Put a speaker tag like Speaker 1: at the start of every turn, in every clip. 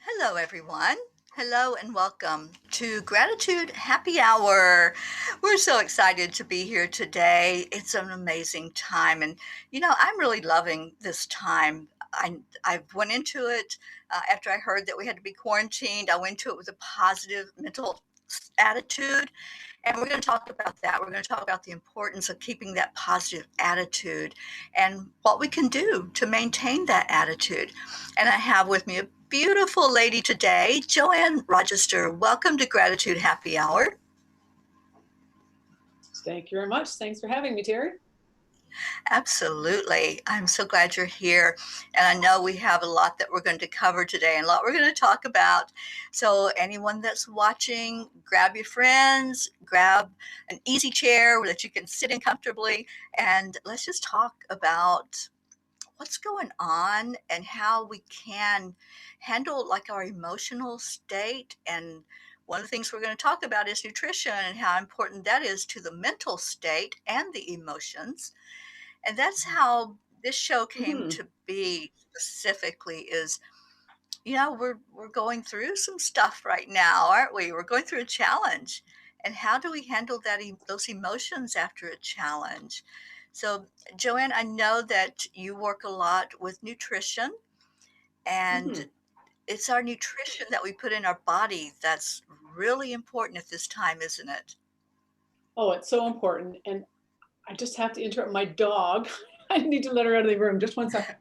Speaker 1: Hello, everyone. Hello and welcome to Gratitude Happy Hour. We're so excited to be here today. It's an amazing time, and I'm really loving this time. I went into it after I heard that we had to be quarantined. I went to it with a positive mental attitude, and we're going to talk about that. We're going to talk about the importance of keeping that positive attitude and what we can do to maintain that attitude. And I have with me a beautiful lady today, Joanne Rogister. Welcome to Gratitude Happy Hour.
Speaker 2: Thank you very much. Thanks for having me, Teri.
Speaker 1: Absolutely. I'm so glad you're here. And I know we have a lot that we're going to cover today and a lot we're going to talk about. So, anyone that's watching, grab your friends, grab an easy chair that you can sit in comfortably, and let's just talk about what's going on and how we can handle like our emotional state. And one of the things we're going to talk about is nutrition and how important that is to the mental state and the emotions. And that's how this show came
Speaker 2: Hmm.
Speaker 1: to be specifically is, we're going through some stuff right now, aren't we? We're going through a challenge. And how do we handle those emotions after a challenge? So, Joanne, I know that you work a lot with nutrition, and
Speaker 2: Hmm.
Speaker 1: it's our nutrition that we put in our body that's really important at this time, isn't it?
Speaker 2: Oh, it's so important. And I just have to interrupt my dog. I need to let her out of the room. Just one second.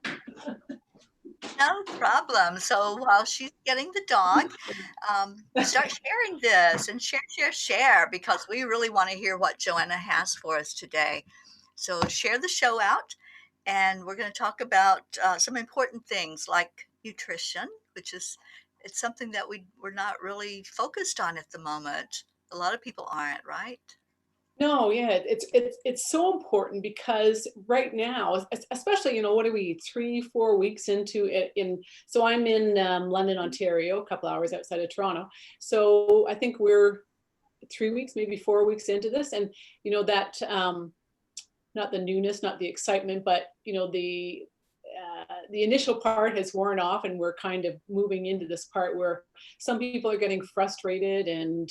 Speaker 1: No problem. So while she's getting the dog, start sharing this and share, share, share because we really want to hear what Joanna has for us today. So share the show out, and we're going to talk about some important things like nutrition, which is it's something that we're not really focused on at the moment. A lot of people aren't, right?
Speaker 2: No, yeah, it's so important because right now, especially, what are we 3, 4 weeks into it? So I'm in London, Ontario, a couple hours outside of Toronto. So I think we're 3 weeks, maybe 4 weeks into this, and that not the newness, not the excitement, but the initial part has worn off, and we're kind of moving into this part where some people are getting frustrated and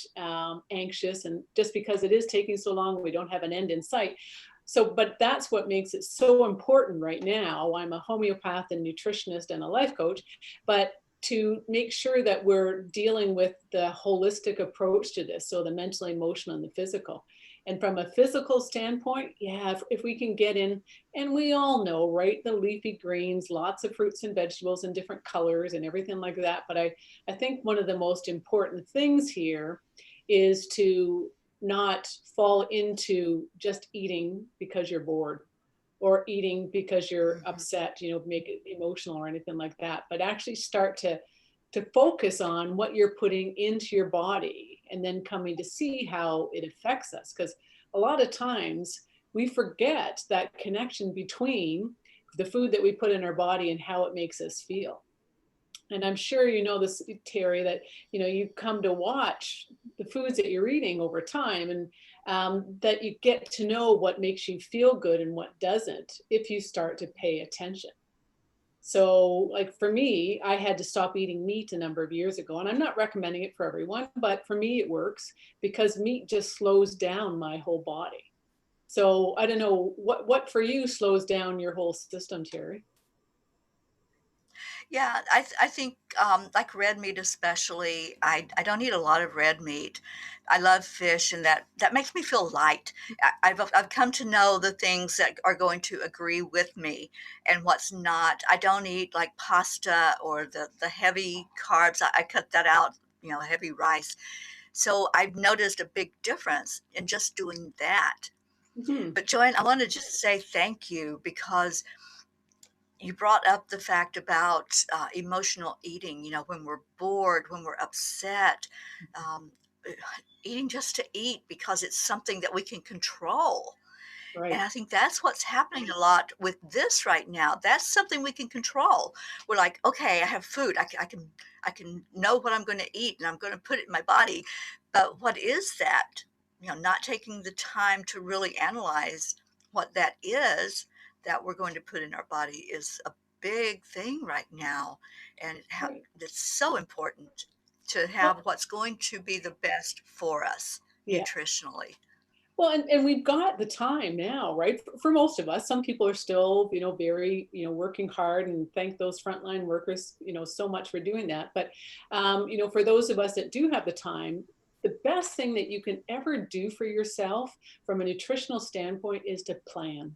Speaker 2: anxious, and just because it is taking so long, we don't have an end in sight. So, but that's what makes it so important right now. I'm a homeopath and nutritionist and a life coach, but to make sure that we're dealing with the holistic approach to this, so the mental, emotional, and the physical. And from a physical standpoint, yeah, if we can get in, and we all know, right, the leafy greens, lots of fruits and vegetables in different colors and everything like that. But I think one of the most important things here is to not fall into just eating because you're bored or eating because you're
Speaker 1: Hmm.
Speaker 2: upset, make it emotional or anything like that, but actually start to focus on what you're putting into your body and then coming to see how it affects us. Because a lot of times we forget that connection between the food that we put in our body and how it makes us feel. And I'm sure you know this, Teri, that you come to watch the foods that you're eating over time, and that you get to know what makes you feel good and what doesn't if you start to pay attention. So, like for me, I had to stop eating meat a number of years ago, and I'm not recommending it for everyone, but for me, it works because meat just slows down my whole body. So, I don't know what for you slows down your whole system, Terry.
Speaker 1: Yeah, I think like red meat especially. I don't eat a lot of red meat. I love fish, and that makes me feel light. I've come to know the things that are going to agree with me, and what's not. I don't eat like pasta or the heavy carbs. I cut that out. Heavy rice. So I've noticed a big difference in just doing that.
Speaker 2: Hmm.
Speaker 1: But Joanne, I want to just say thank you because you brought up the fact about emotional eating, when we're bored, when we're upset, um, eating just to eat because it's something that we can control. And
Speaker 2: Right.
Speaker 1: I think that's what's happening a lot with this right now. That's something we can control. We're like, okay, I have food. I can know what I'm going to eat, and I'm going to put it in my body. But what is that? Not taking the time to really analyze what that is that we're going to put in our body is a big thing right now. and how
Speaker 2: Right.
Speaker 1: it's so important to have
Speaker 2: Well,
Speaker 1: what's going to be the best for us
Speaker 2: yeah.
Speaker 1: nutritionally.
Speaker 2: Well, and we've got the time now, right? For most of us, some people are still, very, working hard, and thank those frontline workers, so much for doing that. But, for those of us that do have the time, the best thing that you can ever do for yourself from a nutritional standpoint is to plan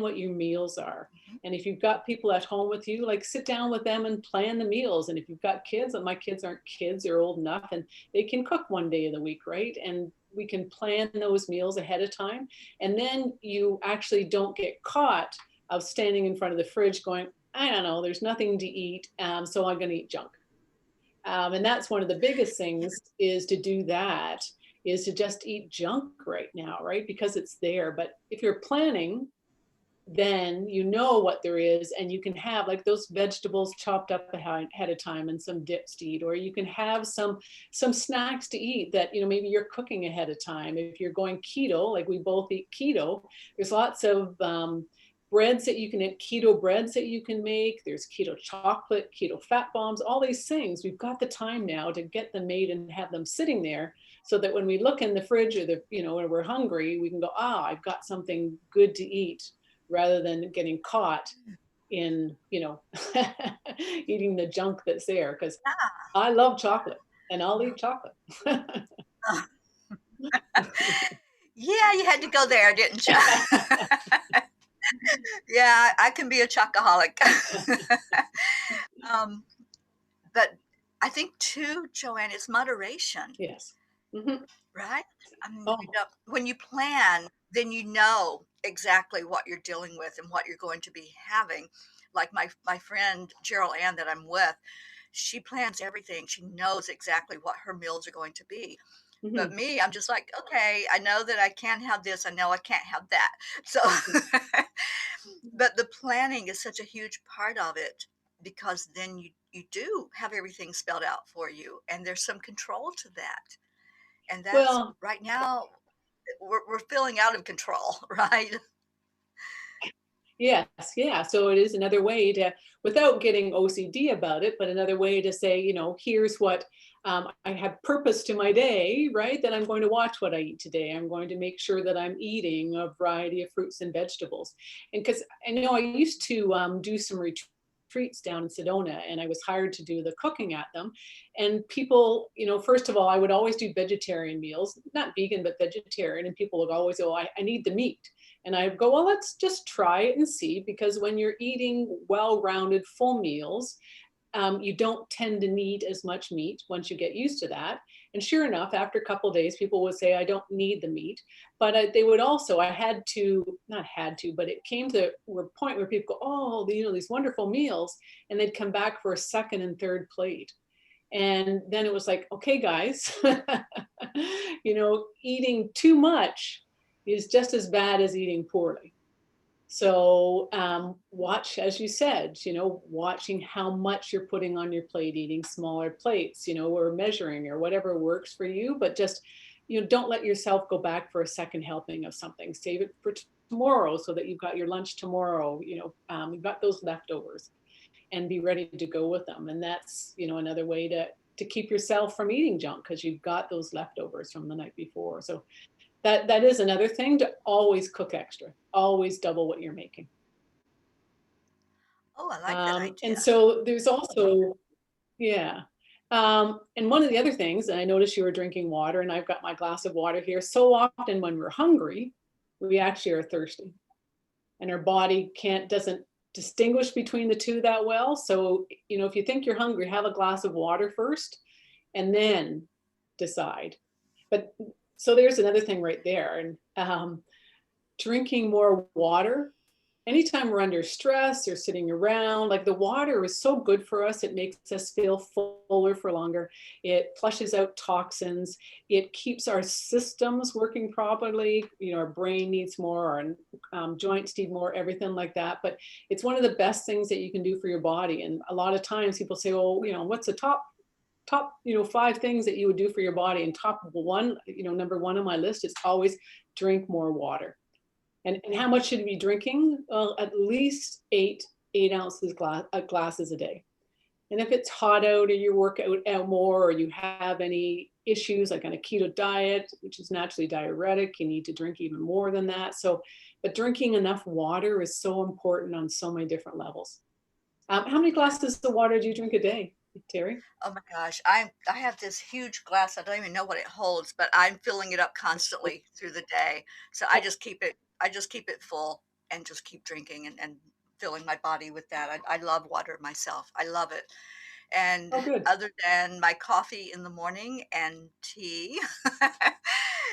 Speaker 2: what your meals are.
Speaker 1: Mhm.
Speaker 2: And if you've got people at home with you, like sit down with them and plan the meals. And if you've got kids, and my kids aren't kids, they're old enough and they can cook one day of the week, right? And we can plan those meals ahead of time. And then you actually don't get caught of standing in front of the fridge going, I don't know, there's nothing to eat, so I'm going to eat junk. And that's one of the biggest things, is to do that, is to just eat junk right now, right? Because it's there. But if you're planning, then you know what there is, and you can have like those vegetables chopped up ahead of time and some dips to eat, or you can have some snacks to eat that maybe you're cooking ahead of time. If you're going keto, like we both eat keto, there's lots of breads that you can eat, keto breads that you can make. There's keto chocolate, keto fat bombs, all these things. We've got the time now to get them made and have them sitting there, so that when we look in the fridge, or when we're hungry, we can go, I've got something good to eat, rather than getting caught in, eating the junk that's there. Because I love chocolate and I'll eat chocolate.
Speaker 1: Yeah, you had to go there, didn't you? Yeah, I can be a chocoholic. um, but I think too, Joanne, it's moderation.
Speaker 2: Yes. Hmm.
Speaker 1: Right? I mean,
Speaker 2: Oh,
Speaker 1: when you plan, then you know exactly what you're dealing with and what you're going to be having. Like my friend Gerald Ann that I'm with, she plans everything. She knows exactly what her meals are going to be. But
Speaker 2: hmm.
Speaker 1: me, I'm just like, okay, I know that I can't have this. I know I can't have that. So, but the planning is such a huge part of it, because then you do have everything spelled out for you, and there's some control to that. And that's
Speaker 2: Well,
Speaker 1: right now, we're feeling out of control, right?
Speaker 2: yes, yeah. So it is another way to, without getting OCD about it, but another way to say, here's what, I have purpose to my day, right? That I'm going to watch what I eat today. I'm going to make sure that I'm eating a variety of fruits and vegetables. And because I know I used to do some retreats down in Sedona, and I was hired to do the cooking at them. And people, first of all, I would always do vegetarian meals, not vegan, but vegetarian. And people would always go, I need the meat. And I go, well, let's just try it and see, because when you're eating well-rounded full meals, you don't tend to need as much meat once you get used to that. And sure enough, after a couple of days, people would say, I don't need the meat. But they would also, I had to, not had to, but it came to a point where people go, oh, these wonderful meals. And they'd come back for a second and third plate. And then it was like, okay, guys, eating too much is just as bad as eating poorly. So watch, as you said, watching how much you're putting on your plate, eating smaller plates, or measuring, or whatever works for you. But just, don't let yourself go back for a second helping of something. Save it for tomorrow, so that you've got your lunch tomorrow. You've got those leftovers, and be ready to go with them. And that's, another way to keep yourself from eating junk, because you've got those leftovers from the night before. So that is another thing, to always cook extra, always double what you're making.
Speaker 1: Oh, I like that
Speaker 2: And
Speaker 1: idea.
Speaker 2: so there's also, yeah. And one of the other things, and I noticed you were drinking water, and I've got my glass of water here. So often when we're hungry, we actually are thirsty, and our body doesn't distinguish between the two that well. So, if you think you're hungry, have a glass of water first, and then decide. But so there's another thing right there. And drinking more water. Anytime we're under stress or sitting around, like, the water is so good for us. It makes us feel fuller for longer. It flushes out toxins. It keeps our systems working properly. Our brain needs more, our joints need more, everything like that. But it's one of the best things that you can do for your body. And a lot of times people say, oh, what's the top 5 things that you would do for your body? And top one, number one on my list is always drink more water. And how much should we be drinking? Well, at least eight ounces glasses a day. And if it's hot out or you work out more or you have any issues like on a keto diet, which is naturally diuretic, you need to drink even more than that. So, but drinking enough water is so important on so many different levels. How many
Speaker 1: Yeah.
Speaker 2: glasses of water do you drink a day, Terry?
Speaker 1: Oh my gosh, I have this huge glass. I don't even know what it holds, but I'm filling it up constantly through the day. So I just keep it full and just keep drinking and filling my body with that. I love water myself. I love it. And
Speaker 2: Oh, good.
Speaker 1: other than my coffee in the morning and tea,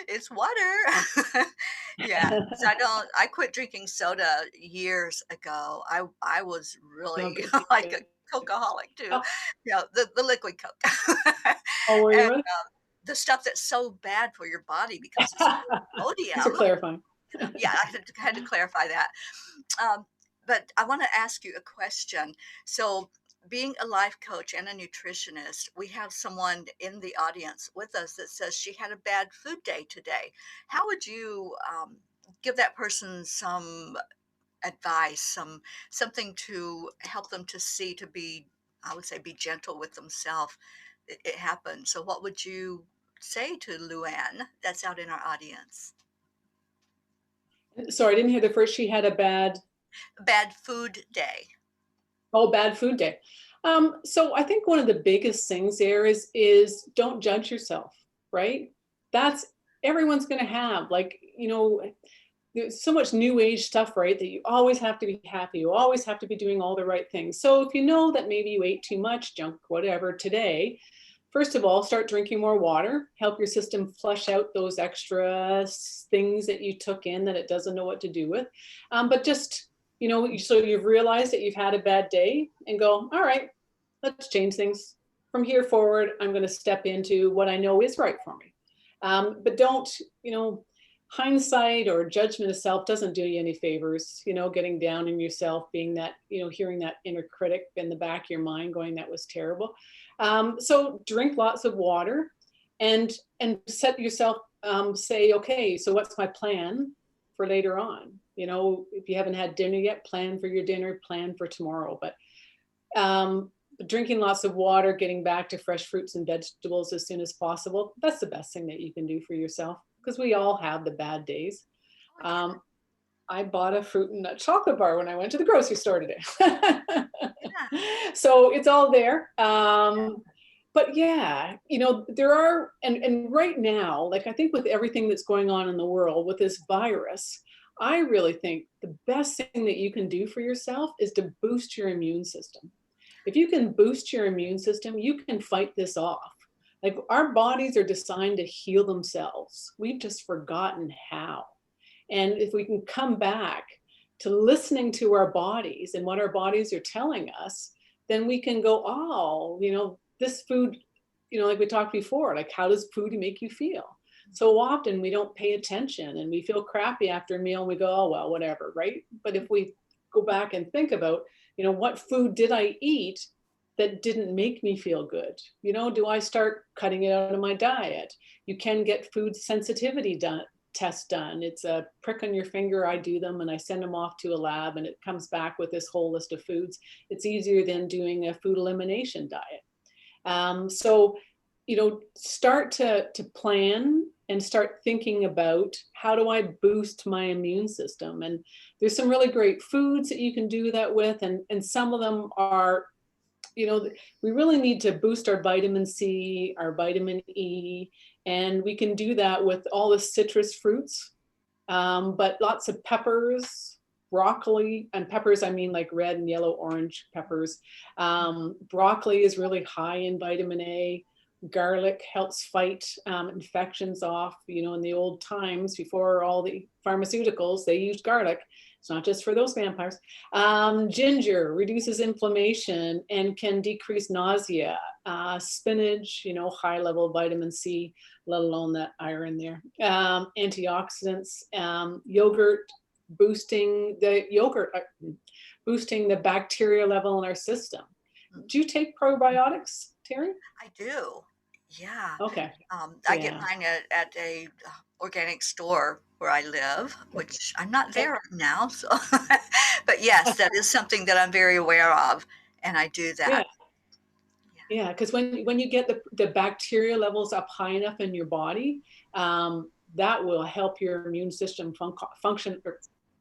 Speaker 1: it's water. Yeah, so I quit drinking soda years ago. I was
Speaker 2: Oh,
Speaker 1: really
Speaker 2: good.
Speaker 1: like a
Speaker 2: Good.
Speaker 1: Cokeaholic too.
Speaker 2: Oh,
Speaker 1: The liquid Coke.
Speaker 2: oh, were you
Speaker 1: And,
Speaker 2: really?
Speaker 1: the stuff that's so bad for your body because it's full of
Speaker 2: Thanks for
Speaker 1: sodium.
Speaker 2: clarifying.
Speaker 1: Yeah, I had to clarify that. Um, but I want to ask you a question. So, being a life coach and a nutritionist, we have someone in the audience with us that says she had a bad food day today. How would you give that person some advice, something to help them to see, to be, I would say, be gentle with themselves? It happened. So, what would you say to Luann that's out in our audience?
Speaker 2: Sorry, I didn't hear the first. She had a bad,
Speaker 1: Bad food day.
Speaker 2: oh, bad food day. So I think one of the biggest things there is don't judge yourself, right? That's everyone's going to have like, there's so much new age stuff, right? That you always have to be happy. You always have to be doing all the right things. So if you know that maybe you ate too much junk, whatever today, first of all, start drinking more water, help your system flush out those extra things that you took in that it doesn't know what to do with. But just, so you've realized that you've had a bad day and go, all right, let's change things. From here forward, I'm going to step into what I know is right for me. But don't, you know, hindsight or judgment of self doesn't do you any favors, getting down in yourself, being that, hearing that inner critic in the back of your mind going, that was terrible. So drink lots of water and set yourself, say, okay, so what's my plan for later on? If you haven't had dinner yet, plan for your dinner, plan for tomorrow. But drinking lots of water, getting back to fresh fruits and vegetables as soon as possible, that's the best thing that you can do for yourself because we all have the bad days.
Speaker 1: Oh, I get it.
Speaker 2: Um, I bought a fruit and nut chocolate bar when I went to the grocery store today.
Speaker 1: Yeah.
Speaker 2: So it's all there. But yeah, there are, and right now, like I think with everything that's going on in the world with this virus, I really think the best thing that you can do for yourself is to boost your immune system. If you can boost your immune system, you can fight this off. Like our bodies are designed to heal themselves. We've just forgotten how. And if we can come back to listening to our bodies and what our bodies are telling us, then we can go, oh, this food, like we talked before, like how does food make you feel? So often we don't pay attention and we feel crappy after a meal and we go, oh, well, whatever, right? But if we go back and think about, what food did I eat that didn't make me feel good? Do I start cutting it out of my diet? You can get food sensitivity test done. It's a prick on your finger. I do them and I send them off to a lab and it comes back with this whole list of foods. It's easier than doing a food elimination diet. So, start to plan and start thinking about how do I boost my immune system? And there's some really great foods that you can do that with. And some of them are, we really need to boost our vitamin C, our vitamin E, and we can do that with all the citrus fruits, but lots of peppers, broccoli, and peppers, I mean like red and yellow, orange peppers. Broccoli is really high in vitamin A. Garlic helps fight infections off. In the old times, before all the pharmaceuticals, they used garlic. It's not just for those vampires. Ginger reduces inflammation and can decrease nausea. Spinach, high level vitamin C, let alone that iron there. Antioxidants, yogurt, boosting the bacteria level in our system.
Speaker 1: Mm.
Speaker 2: Do you take probiotics, Terry?
Speaker 1: I do. Yeah.
Speaker 2: Okay.
Speaker 1: I get
Speaker 2: Yeah.
Speaker 1: mine at a organic store where I live, which I'm not
Speaker 2: Okay.
Speaker 1: there right now. So, but yes, that is something that I'm very aware of, and I do
Speaker 2: Yeah.
Speaker 1: that.
Speaker 2: Yeah, because when you get the bacteria levels up high enough in your body, that will help your immune system function or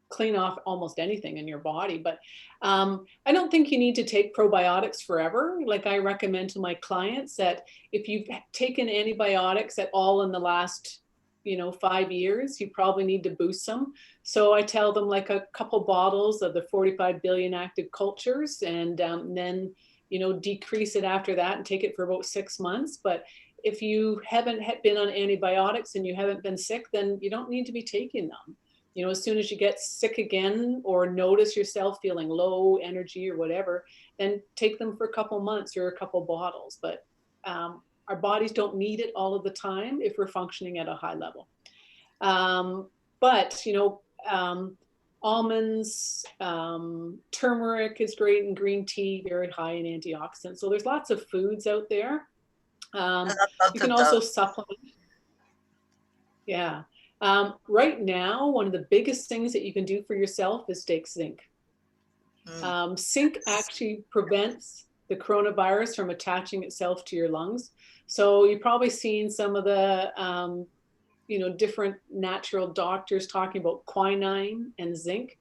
Speaker 2: clean off almost anything in your body. But I don't think you need to take probiotics forever. Like I recommend to my clients that if you've taken antibiotics at all in the last 5 years, you probably need to boost them. So I tell them like a couple bottles of the 45 billion active cultures, and then decrease it after that and take it for about 6 months. But if you haven't been on antibiotics and you haven't been sick, then you don't need to be taking them. As soon as you get sick again or notice yourself feeling low energy or whatever, then take them for a couple months or a couple bottles. But our bodies don't need it all of the time if we're functioning at a high level. But almonds, turmeric is great, and green tea, very high in antioxidants. So there's lots of foods out there.
Speaker 1: I love both
Speaker 2: You can
Speaker 1: of
Speaker 2: also
Speaker 1: those.
Speaker 2: supplement. Yeah. Right now, one of the biggest things that you can do for yourself is take zinc.
Speaker 1: Mm.
Speaker 2: Zinc actually prevents the coronavirus from attaching itself to your lungs. So you've probably seen some of the different natural doctors talking about quinine and zinc.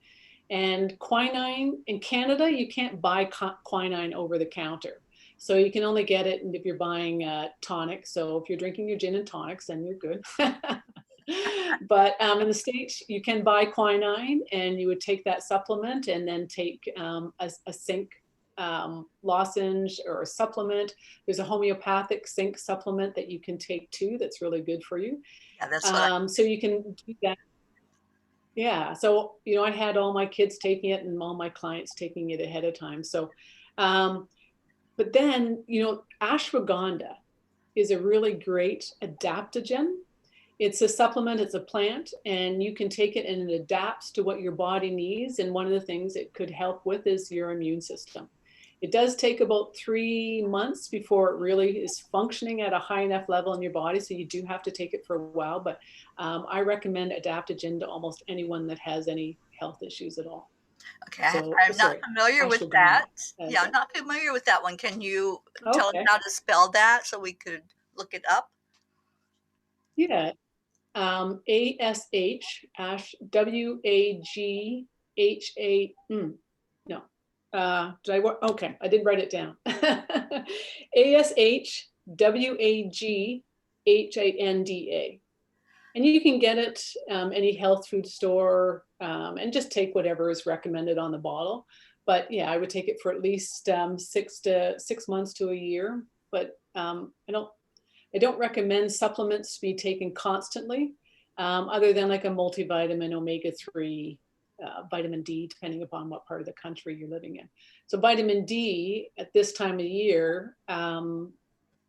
Speaker 2: And quinine in Canada, you can't buy quinine over the counter. So you can only get it if you're buying tonic. So if you're drinking your gin and tonics, then you're good. But in the States, you can buy quinine, and you would take that supplement and then take a zinc lozenge or a supplement. There's a homeopathic zinc supplement that you can take too that's really good for you.
Speaker 1: Yeah, that's what I.
Speaker 2: So you can do that. Yeah. So, I had all my kids taking it and all my clients taking it ahead of time. So, but then, ashwagandha is a really great adaptogen. It's a supplement, it's a plant, and you can take it and it adapts to what your body needs. And one of the things it could help with is your immune system. It does take about 3 months before it really is functioning at a high enough level in your body. So you do have to take it for a while. But I recommend adaptogen to almost anyone that has any health issues at all.
Speaker 1: Okay,
Speaker 2: So,
Speaker 1: I'm not
Speaker 2: sorry,
Speaker 1: familiar with
Speaker 2: ashwagandha.
Speaker 1: that. Yeah, I'm not familiar with that one. Can you tell us
Speaker 2: Okay.
Speaker 1: how to spell that so we could look it up?
Speaker 2: Yeah. ASH, Ash, WAGHA. No. Did I work? Okay, I did write it down. ASHWAGHANDA. And you can get it any health food store, and just take whatever is recommended on the bottle. But yeah, I would take it for at least 6 months to a year. But I don't recommend supplements to be taken constantly, other than like a multivitamin, omega-3, vitamin D, depending upon what part of the country you're living in. So vitamin D at this time of year,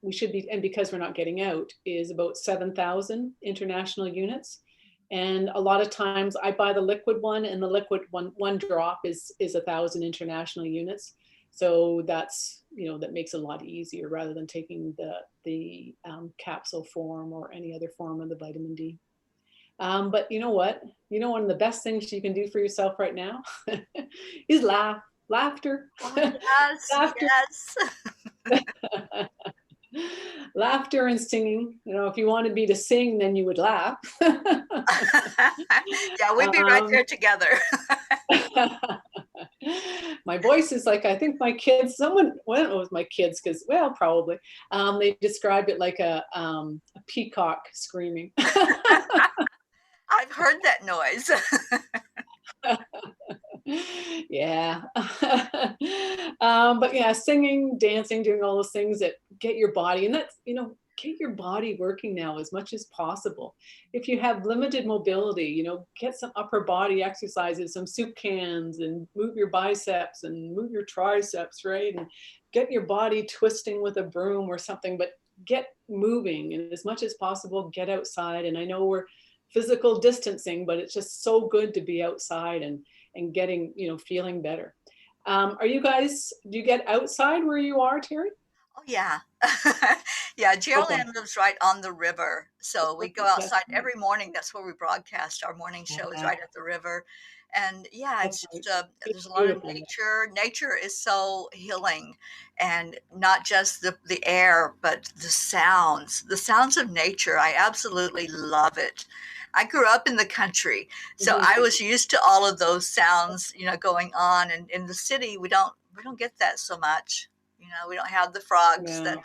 Speaker 2: we should be, and because we're not getting out, is about 7,000 international units. And a lot of times I buy the liquid one, and the liquid one drop is 1,000 international units. So that makes it a lot easier rather than taking the capsule form or any other form of the vitamin D. But you know what? One of the best things you can do for yourself right now is laughter,
Speaker 1: Oh, yes,
Speaker 2: laughter.
Speaker 1: yes.
Speaker 2: Laughter and singing. If you wanted me to sing, then you would laugh.
Speaker 1: Yeah, we'd be right
Speaker 2: um,
Speaker 1: there together.
Speaker 2: my voice is like, I think my kids, well, it was my kids, because, well, probably, they described it like a peacock screaming.
Speaker 1: I've heard that noise.
Speaker 2: Yeah. But yeah, singing, dancing, doing all those things that get your body, and that's, get your body working now as much as possible. If you have limited mobility, get some upper body exercises, some soup cans, and move your biceps and move your triceps, right? And get your body twisting with a broom or something, but get moving, and as much as possible, get outside. And I know we're physical distancing, but it's just so good to be outside and getting, feeling better. Do you get outside where you are, Teri?
Speaker 1: Oh, yeah. Yeah,
Speaker 2: Okay.
Speaker 1: Geraldine lives right on the river, so we go
Speaker 2: That's
Speaker 1: outside
Speaker 2: great.
Speaker 1: every morning. That's where we broadcast. Our morning show is
Speaker 2: Uh,
Speaker 1: right at the river, And yeah,
Speaker 2: That's
Speaker 1: it's
Speaker 2: right.
Speaker 1: just
Speaker 2: It's
Speaker 1: there's a lot of
Speaker 2: beautiful.
Speaker 1: nature. Nature is so healing, and not just the air, but the sounds of nature. I absolutely love it. I grew up in the country, so
Speaker 2: Mhm.
Speaker 1: I was used to all of those sounds, going on. And in the city, we don't get that so much. We don't have the frogs
Speaker 2: Yeah.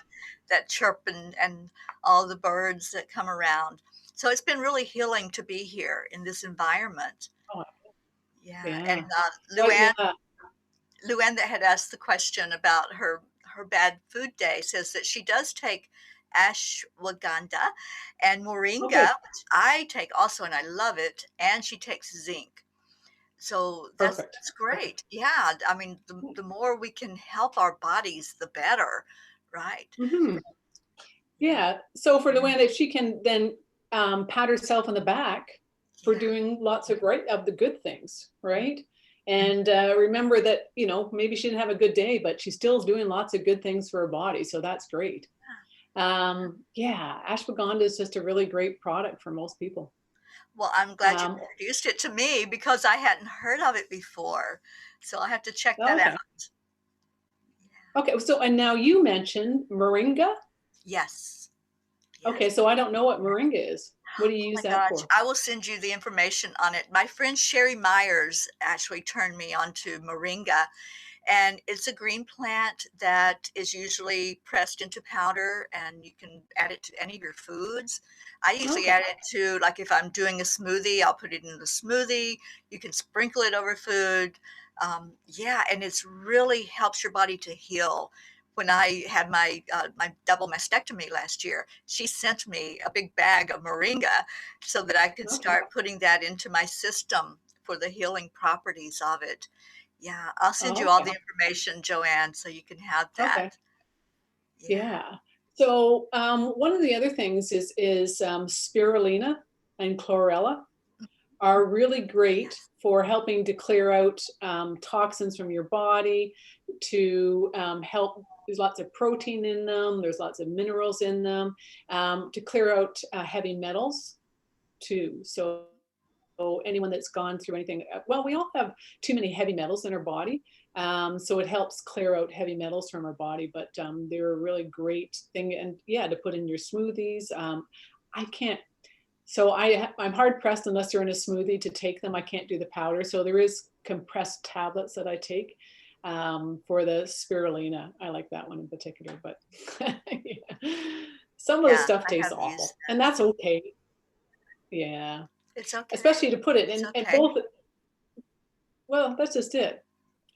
Speaker 1: that chirp, and all the birds that come around. So it's been really healing to be here in this environment.
Speaker 2: Oh,
Speaker 1: Yeah, and
Speaker 2: yeah.
Speaker 1: Luann,
Speaker 2: Yeah.
Speaker 1: Luann that had asked the question about her bad food day says that she does take ashwagandha and
Speaker 2: Oh, good.
Speaker 1: moringa, which I take also, and I love it. And she takes zinc, so that's
Speaker 2: Perfect.
Speaker 1: that's
Speaker 2: Perfect.
Speaker 1: great. Yeah, I mean, the more we can help our bodies, the better, right?
Speaker 2: Hmm.
Speaker 1: Yeah,
Speaker 2: Yeah. So for Luann, if she can then pat herself on the back for
Speaker 1: yeah.
Speaker 2: doing lots of right of the good things, right?
Speaker 1: Mhm.
Speaker 2: And remember that maybe she didn't have a good day, but she's still doing lots of good things for her body. So that's great. Yeah, ashwagandha is just a really great product for most people.
Speaker 1: Well, I'm glad you
Speaker 2: Um,
Speaker 1: introduced it to me because I hadn't heard of it before, so I have to check that
Speaker 2: okay.
Speaker 1: out.
Speaker 2: Okay. So and now you mentioned moringa.
Speaker 1: Yes,
Speaker 2: Okay.
Speaker 1: yes.
Speaker 2: So I don't know what moringa is. What do you
Speaker 1: Oh
Speaker 2: use
Speaker 1: my
Speaker 2: that
Speaker 1: gosh,
Speaker 2: for?
Speaker 1: I will send you the information on it. My friend Sherry Myers actually turned me on to moringa, and it's a green plant that is usually pressed into powder, and you can add it to any of your foods. I usually
Speaker 2: Okay.
Speaker 1: add it to, like, if I'm doing a smoothie, I'll put it in the smoothie. You can sprinkle it over food. Yeah, and it's really helps your body to heal. When I had my double mastectomy last year, she sent me a big bag of moringa so that I could
Speaker 2: Okay.
Speaker 1: start putting that into my system for the healing properties of it. Yeah, I'll send you all
Speaker 2: Okay.
Speaker 1: the information, Joanne, so you can have
Speaker 2: Okay.
Speaker 1: that. Yeah.
Speaker 2: Yeah. So one of the other things is spirulina and chlorella are really great
Speaker 1: Yes.
Speaker 2: for helping to clear out toxins from your body, to help. There's lots of protein in them. There's lots of minerals in them to clear out heavy metals too. So anyone that's gone through anything, well, we all have too many heavy metals in our body. So it helps clear out heavy metals from our body, but they're a really great thing. And yeah, to put in your smoothies. I can't, so I'm hard pressed unless they're in a smoothie to take them. I can't do the powder. So there is compressed tablets that I take for the spirulina. I like that one in particular, but yeah. Some of the
Speaker 1: Yeah,
Speaker 2: stuff
Speaker 1: I
Speaker 2: tastes
Speaker 1: have used
Speaker 2: awful and
Speaker 1: that.
Speaker 2: that's okay. Yeah.
Speaker 1: It's okay.
Speaker 2: Especially to put it
Speaker 1: It's
Speaker 2: in, and
Speaker 1: okay.
Speaker 2: both, well, that's just it.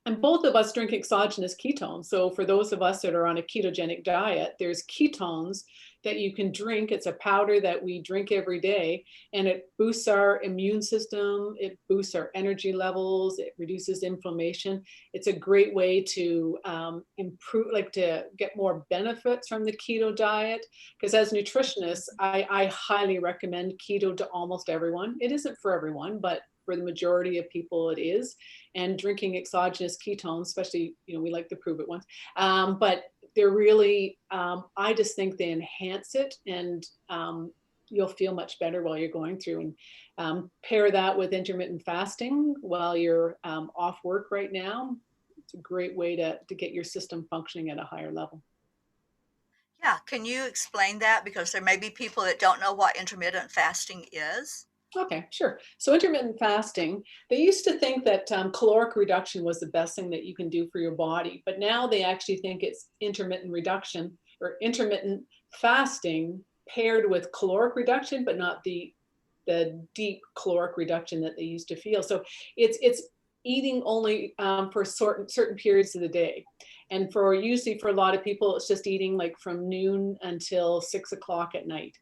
Speaker 2: And both of us drink exogenous ketones. So for those of us that are on a ketogenic diet, there's ketones that you can drink. It's a powder that we drink every day, and it boosts our immune system. It boosts our energy levels. It reduces inflammation. It's a great way to improve, like to get more benefits from the keto diet. Because as nutritionists, I highly recommend keto to almost everyone. It isn't for everyone, but for the majority of people, it is. And drinking exogenous ketones, especially, we like the prove it ones, but they're really, I just think they enhance it, and you'll feel much better while you're going through. And pair that with intermittent fasting while you're off work right now. It's a great way to get your system functioning at a higher level.
Speaker 1: Yeah, can you explain that? Because there may be people that don't know what intermittent fasting is.
Speaker 2: Okay, sure. So intermittent fasting, they used to think that caloric reduction was the best thing that you can do for your body, but now they actually think it's intermittent reduction or intermittent fasting paired with caloric reduction, but not the deep caloric reduction that they used to feel. So it's eating only for certain periods of the day, and for usually for a lot of people, it's just eating like from noon until 6 o'clock at night.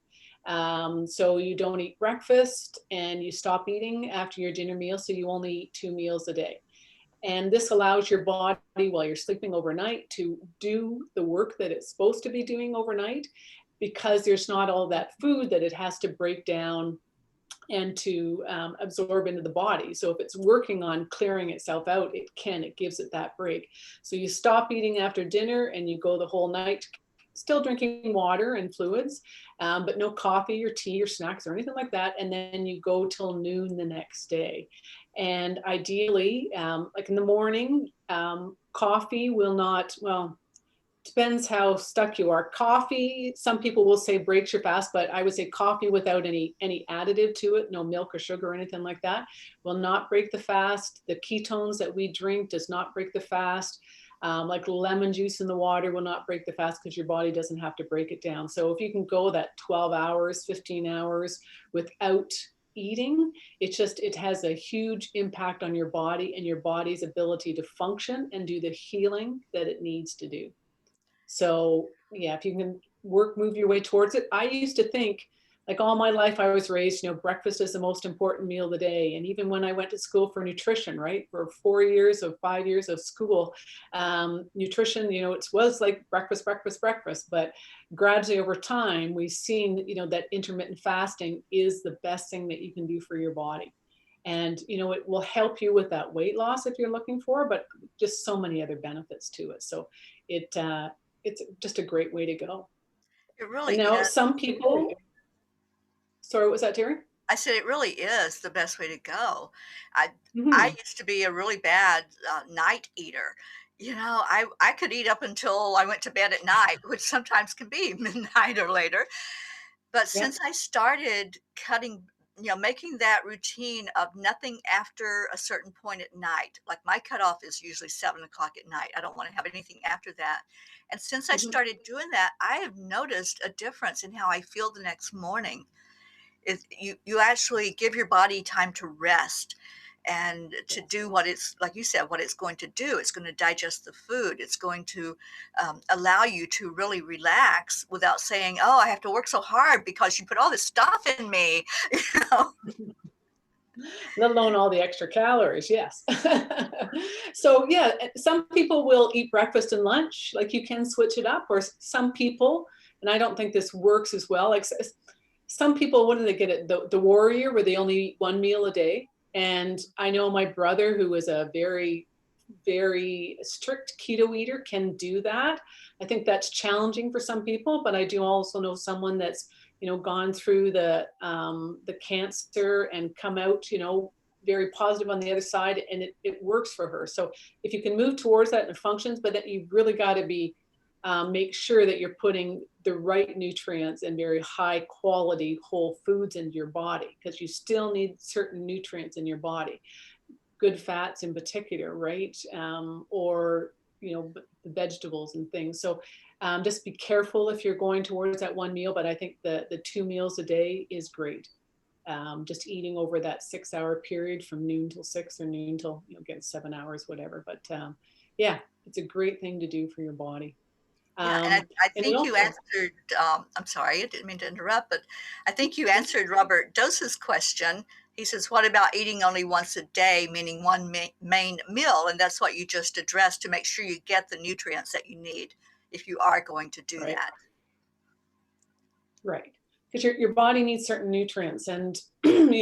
Speaker 2: So you don't eat breakfast and you stop eating after your dinner meal. So you only eat 2 meals a day. And this allows your body while you're sleeping overnight to do the work that it's supposed to be doing overnight, because there's not all that food that it has to break down and to absorb into the body. So if it's working on clearing itself out, it gives it that break. So you stop eating after dinner and you go the whole night still drinking water and fluids, but no coffee or tea or snacks or anything like that. And then you go till noon the next day. And ideally, like in the morning, coffee will not, well, depends how stuck you are. Coffee, some people will say breaks your fast, but I would say coffee without any additive to it, no milk or sugar or anything like that, will not break the fast. The ketones that we drink does not break the fast. Like lemon juice in the water will not break the fast because your body doesn't have to break it down. So if you can go that 12 hours, 15 hours without eating, it has a huge impact on your body and your body's ability to function and do the healing that it needs to do. So yeah, if you can move your way towards it. I used to think, like all my life, I was raised, breakfast is the most important meal of the day. And even when I went to school for nutrition, right, for 4 years or 5 years of school, nutrition, it was like breakfast, breakfast, breakfast. But gradually over time, we've seen, that intermittent fasting is the best thing that you can do for your body. And it will help you with that weight loss if you're looking for, but just so many other benefits to it. So it it's just a great way to go.
Speaker 1: It
Speaker 2: And
Speaker 1: really
Speaker 2: now
Speaker 1: is.
Speaker 2: some people, sorry, what was that, Terry?
Speaker 1: I said it really is the best way to go. I I
Speaker 2: Hmm.
Speaker 1: used to be a really bad, night eater. I could eat up until I went to bed at night, which sometimes can be midnight or later. But
Speaker 2: Yeah.
Speaker 1: since I started making that routine of nothing after a certain point at night, like my cutoff is usually 7 o'clock at night. I don't want to have anything after that. And since I
Speaker 2: Hmm.
Speaker 1: started doing that, I have noticed a difference in how I feel the next morning. You actually give your body time to rest and to
Speaker 2: Yes.
Speaker 1: do what it's, like you said, what it's going to do. It's going to digest the food. It's going to allow you to really relax without saying, oh, I have to work so hard because you put all this stuff in me. you know
Speaker 2: Let alone all the extra calories. Yes. So yeah, some people will eat breakfast and lunch. Like you can switch it up, or some people, and I don't think this works as well. Like some people, what do they get it? The warrior, where they only eat one meal a day. And I know my brother, who is a very strict keto eater, can do that. I think that's challenging for some people, but I do also know someone that's gone through the cancer and come out very positive on the other side, and it works for her. So if you can move towards that and it functions, but then you've really got to be make sure that you're putting the right nutrients and very high quality whole foods into your body, because you still need certain nutrients in your body, good fats in particular, right? Or the vegetables and things. So just be careful if you're going towards that one meal. But I think the 2 meals a day is great. Just eating over that 6 hour period from noon till 6 or noon till getting 7 hours, whatever. But yeah, it's a great thing to do for your body.
Speaker 1: Yeah, and I
Speaker 2: And it
Speaker 1: think you
Speaker 2: also,
Speaker 1: answered, I'm sorry, I didn't mean to interrupt, but I think you answered Robert Dose's question. He says, what about eating only once a day, meaning one main meal? And that's what you just addressed, to make sure you get the nutrients that you need if you are going to do
Speaker 2: right.
Speaker 1: that.
Speaker 2: Right. Because your body needs certain nutrients. And,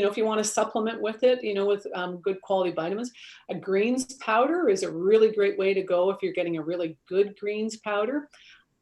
Speaker 2: if you want to supplement with it, with good quality vitamins, a greens powder is a really great way to go if you're getting a really good greens powder.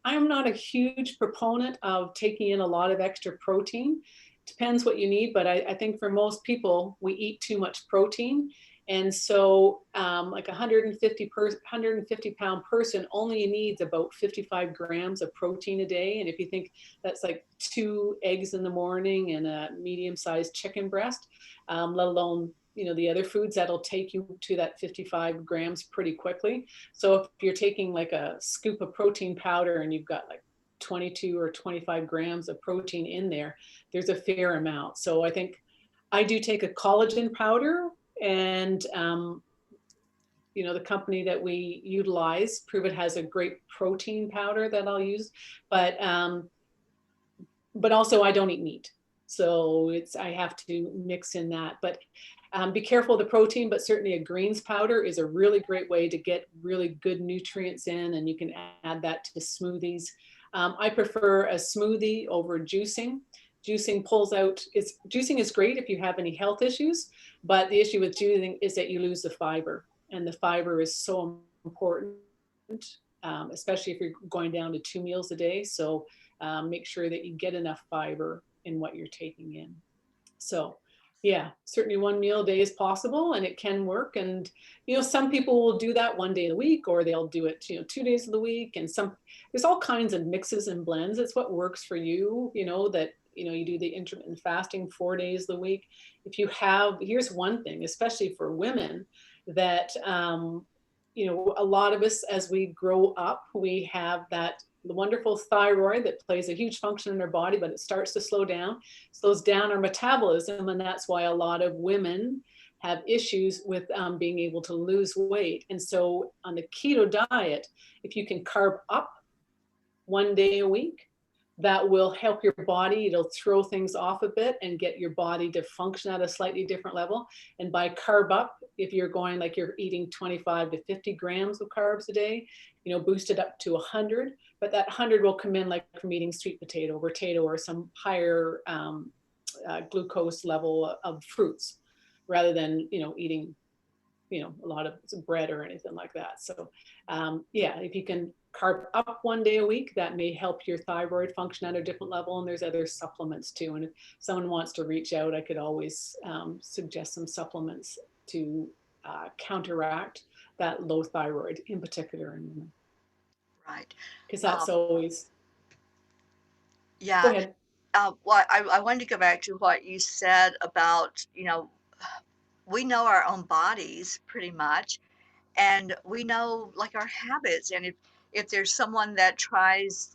Speaker 2: I'm not a huge proponent of taking in a lot of extra protein. Depends what you need, but I think for most people, we eat too much protein. And so, like 150-pound person only needs about 55 grams of protein a day. And if you think that's like 2 eggs in the morning and a medium-sized chicken breast, let alone the other foods, that'll take you to that 55 grams pretty quickly. So if you're taking like a scoop of protein powder and you've got like 22 or 25 grams of protein in there, there's a fair amount. So I think I do take a collagen powder, and the company that we utilize, Prove It, has a great protein powder that I'll use. But also I don't eat meat, so I have to mix in that. But be careful of the protein, but certainly a greens powder is a really great way to get really good nutrients in, and you can add that to smoothies. I prefer a smoothie over juicing. Juicing is great if you have any health issues, but the issue with juicing is that you lose the fiber, and the fiber is so important, especially if you're going down to 2 meals a day. So make sure that you get enough fiber in what you're taking in. So Yeah, certainly one meal a day is possible and it can work. And, some people will do that one day a week, or they'll do it, 2 days of the week. And there's all kinds of mixes and blends. It's what works for you, that, you do the intermittent fasting 4 days of the week. Here's one thing, especially for women, that, a lot of us, as we grow up, we have that the wonderful thyroid that plays a huge function in our body, but it starts to slows down our metabolism. And that's why a lot of women have issues with being able to lose weight. And so on the keto diet, if you can carb up one day a week, that will help your body. It'll throw things off a bit and get your body to function at a slightly different level. And by carb up, if you're going like you're eating 25 to 50 grams of carbs a day, boost it up to 100. But that 100 will come in like from eating sweet potato, or some higher glucose level of fruits, rather than eating a lot of bread or anything like that. So yeah, if you can carb up one day a week, that may help your thyroid function at a different level. And there's other supplements too. And if someone wants to reach out, I could always suggest some supplements to counteract that low thyroid, in particular in women,
Speaker 1: Right.
Speaker 2: because that's
Speaker 1: Um,
Speaker 2: always. Go
Speaker 1: yeah.
Speaker 2: ahead.
Speaker 1: Well, I wanted to go back to what you said about, we know our own bodies pretty much, and we know like our habits. And if there's someone that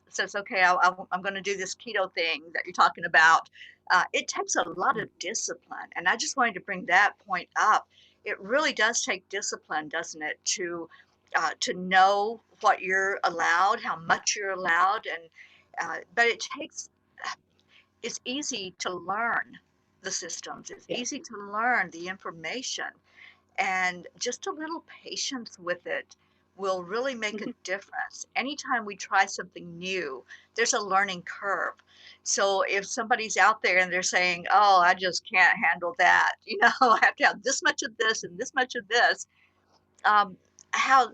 Speaker 1: says, okay, I'm going to do this keto thing that you're talking about, it takes a lot of discipline. And I just wanted to bring that point up. It really does take discipline, doesn't it, to know what you're allowed, how much you're allowed. And but it's easy to learn the systems. It's
Speaker 2: Yeah.
Speaker 1: easy to learn the information, and just a little patience with it will really make a difference. Anytime we try something new, there's a learning curve. So if somebody's out there and they're saying, "Oh, I just can't handle that," I have to have this much of this and this much of this. Um, how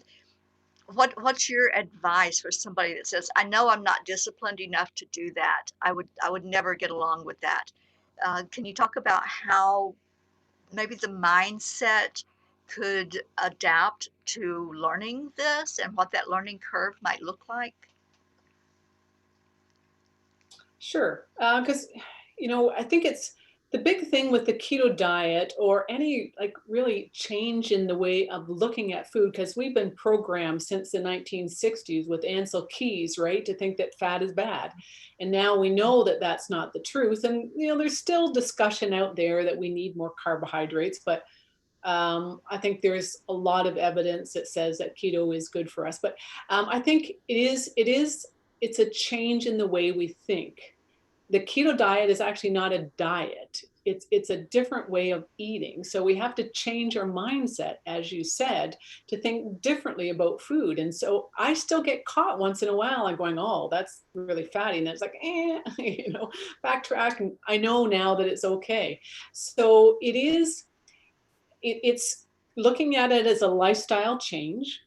Speaker 1: what's your advice for somebody that says, "I know I'm not disciplined enough to do that. I would never get along with that." Can you talk about how maybe the mindset could adapt to learning this and what that learning curve might look like?
Speaker 2: Sure. Because, I think it's the big thing with the keto diet, or any like really change in the way of looking at food, because we've been programmed since the 1960s with Ansel Keys, right, to think that fat is bad. And now we know that that's not the truth. And, there's still discussion out there that we need more carbohydrates, but I think there's a lot of evidence that says that keto is good for us. But I think it's a change in the way we think. The keto diet is actually not a diet. It's a different way of eating. So we have to change our mindset, as you said, to think differently about food. And so I still get caught once in a while. I'm going, oh, that's really fatty. And it's like, backtrack. And I know now that it's okay. So it's looking at it as a lifestyle change,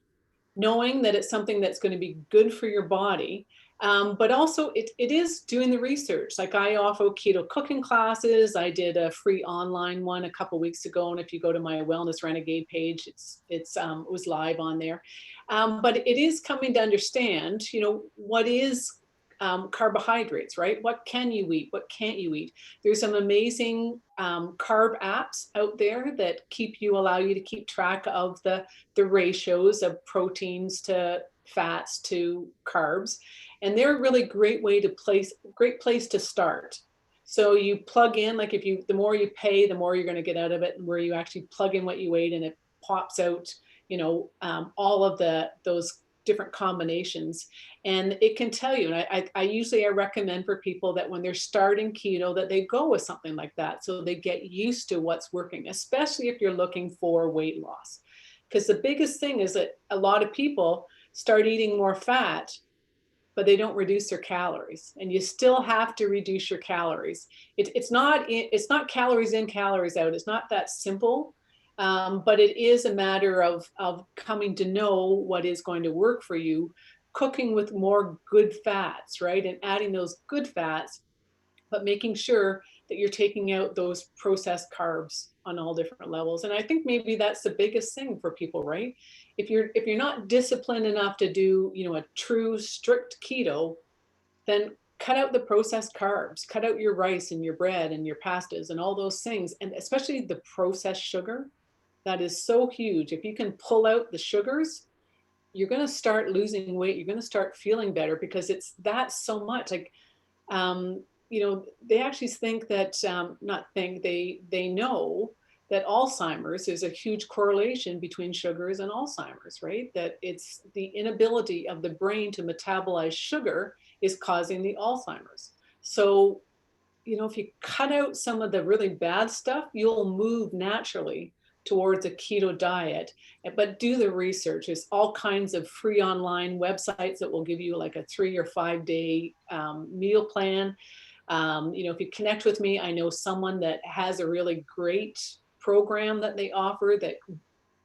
Speaker 2: knowing that it's something that's going to be good for your body. But also it is doing the research. Like I offer keto cooking classes. I did a free online one a couple weeks ago. And if you go to my Wellness Renegade page, it was live on there. But it is coming to understand, what is carbohydrates, right? What can you eat? What can't you eat? There's some amazing carb apps out there that allow you to keep track of the ratios of proteins to fats to carbs. And they're a really great place to start. So you plug in, like the more you pay, the more you're going to get out of it, and where you actually plug in what you ate and it pops out, all of those different combinations. And it can tell you, and I recommend for people that when they're starting keto, that they go with something like that. So they get used to what's working, especially if you're looking for weight loss. Because the biggest thing is that a lot of people start eating more fat, but they don't reduce their calories. And you still have to reduce your calories. It's not calories in, calories out. It's not that simple. But it is a matter of coming to know what is going to work for you, cooking with more good fats, right? And adding those good fats, but making sure that you're taking out those processed carbs on all different levels. And I think maybe that's the biggest thing for people, right? If you're not disciplined enough to do, a true strict keto, then cut out the processed carbs, cut out your rice and your bread and your pastas and all those things, and especially the processed sugar. That is so huge. If you can pull out the sugars, you're going to start losing weight. You're going to start feeling better because it's that so much. Like, they actually think that, not think, they know that Alzheimer's, there's a huge correlation between sugars and Alzheimer's, right? That it's the inability of the brain to metabolize sugar is causing the Alzheimer's. So, if you cut out some of the really bad stuff, you'll move naturally towards a keto diet. But do the research. There's all kinds of free online websites that will give you like a 3 or 5 day meal plan. If you connect with me, I know someone that has a really great program that they offer, that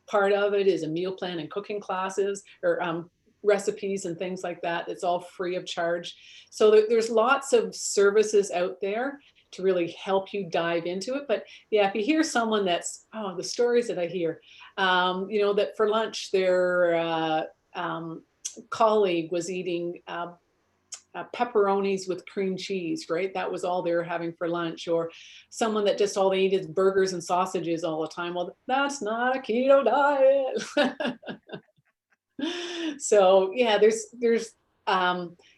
Speaker 2: part of it is a meal plan and cooking classes, or recipes and things like that. It's all free of charge. So there's lots of services out there to really help you dive into it. But yeah, if you hear someone that's, the stories that I hear, that for lunch their colleague was eating pepperonis with cream cheese, right? That was all they were having for lunch. Or someone that just all they eat is burgers and sausages all the time. Well, that's not a keto diet. So yeah, there's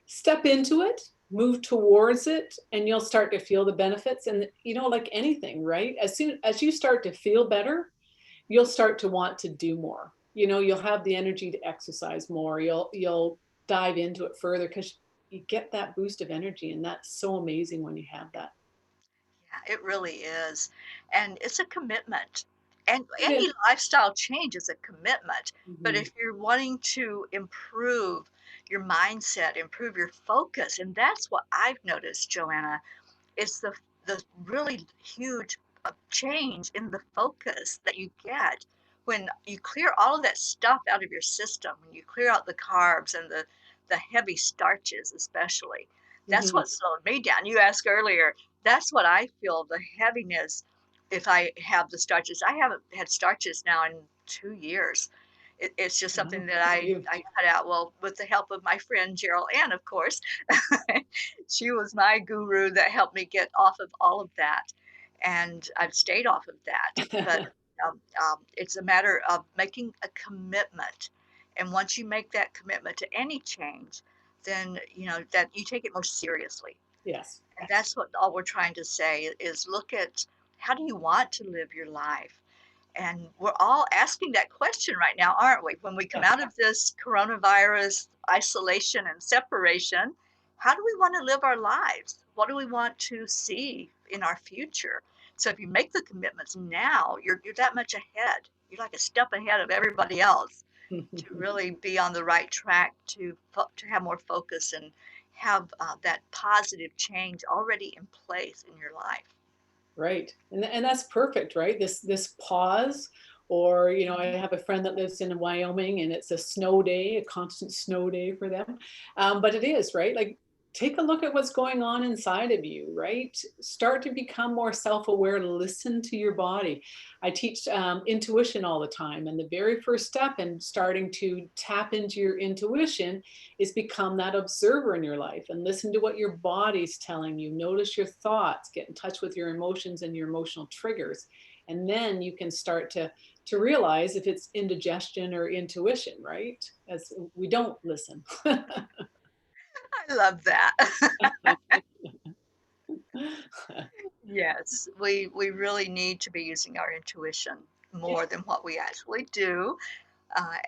Speaker 2: step into it, move towards it, and you'll start to feel the benefits. And like anything, right? As soon as you start to feel better, you'll start to want to do more. You'll have the energy to exercise more. You'll dive into it further because you get that boost of energy, and that's so amazing when you have that.
Speaker 1: Yeah, it really is. And it's a commitment. And
Speaker 2: It
Speaker 1: any
Speaker 2: is.
Speaker 1: lifestyle change is a commitment. But
Speaker 2: Mm-hmm.
Speaker 1: if you're wanting to improve your mindset, improve your focus, and that's what I've noticed, Joanna, it's the really huge change in the focus that you get when you clear all of that stuff out of your system, when you clear out the carbs and the heavy starches especially. That's
Speaker 2: Mm-hmm.
Speaker 1: what slowed me down. You asked earlier, that's what I feel, the heaviness if I have the starches. I haven't had starches now in 2 years. It's just
Speaker 2: Wow,
Speaker 1: something that
Speaker 2: good for
Speaker 1: I,
Speaker 2: you.
Speaker 1: I cut out, well, with the help of my friend Gerald Ann, of course. She was my guru that helped me get off of all of that, and I've stayed off of that. But it's a matter of making a commitment, and once you make that commitment to any change, then that you take it more seriously.
Speaker 2: Yes.
Speaker 1: And that's what all we're trying to say is look at how do you want to live your life? And we're all asking that question right now, aren't we? When we come
Speaker 2: Yes.
Speaker 1: out of this coronavirus isolation and separation, how do we want to live our lives? What do we want to see in our future? So if you make the commitments now, you're that much ahead. You're like a step ahead of everybody else to really be on the right track to have more focus and have that positive change already in place in your life.
Speaker 2: Right. And that's perfect, right? This pause, or I
Speaker 1: Mhm.
Speaker 2: have a friend that lives in Wyoming, and it's a snow day, a constant snow day for them. But it is, right? Like, take a look at what's going on inside of you, right? Start to become more self-aware, listen to your body. I teach intuition all the time, and the very first step in starting to tap into your intuition is become that observer in your life and listen to what your body's telling you. Notice your thoughts, get in touch with your emotions and your emotional triggers. And then you can start to realize if it's indigestion or intuition, right? As we don't listen.
Speaker 1: I love that. Yes, we really need to be using our intuition
Speaker 2: Yeah.
Speaker 1: more than what we actually do.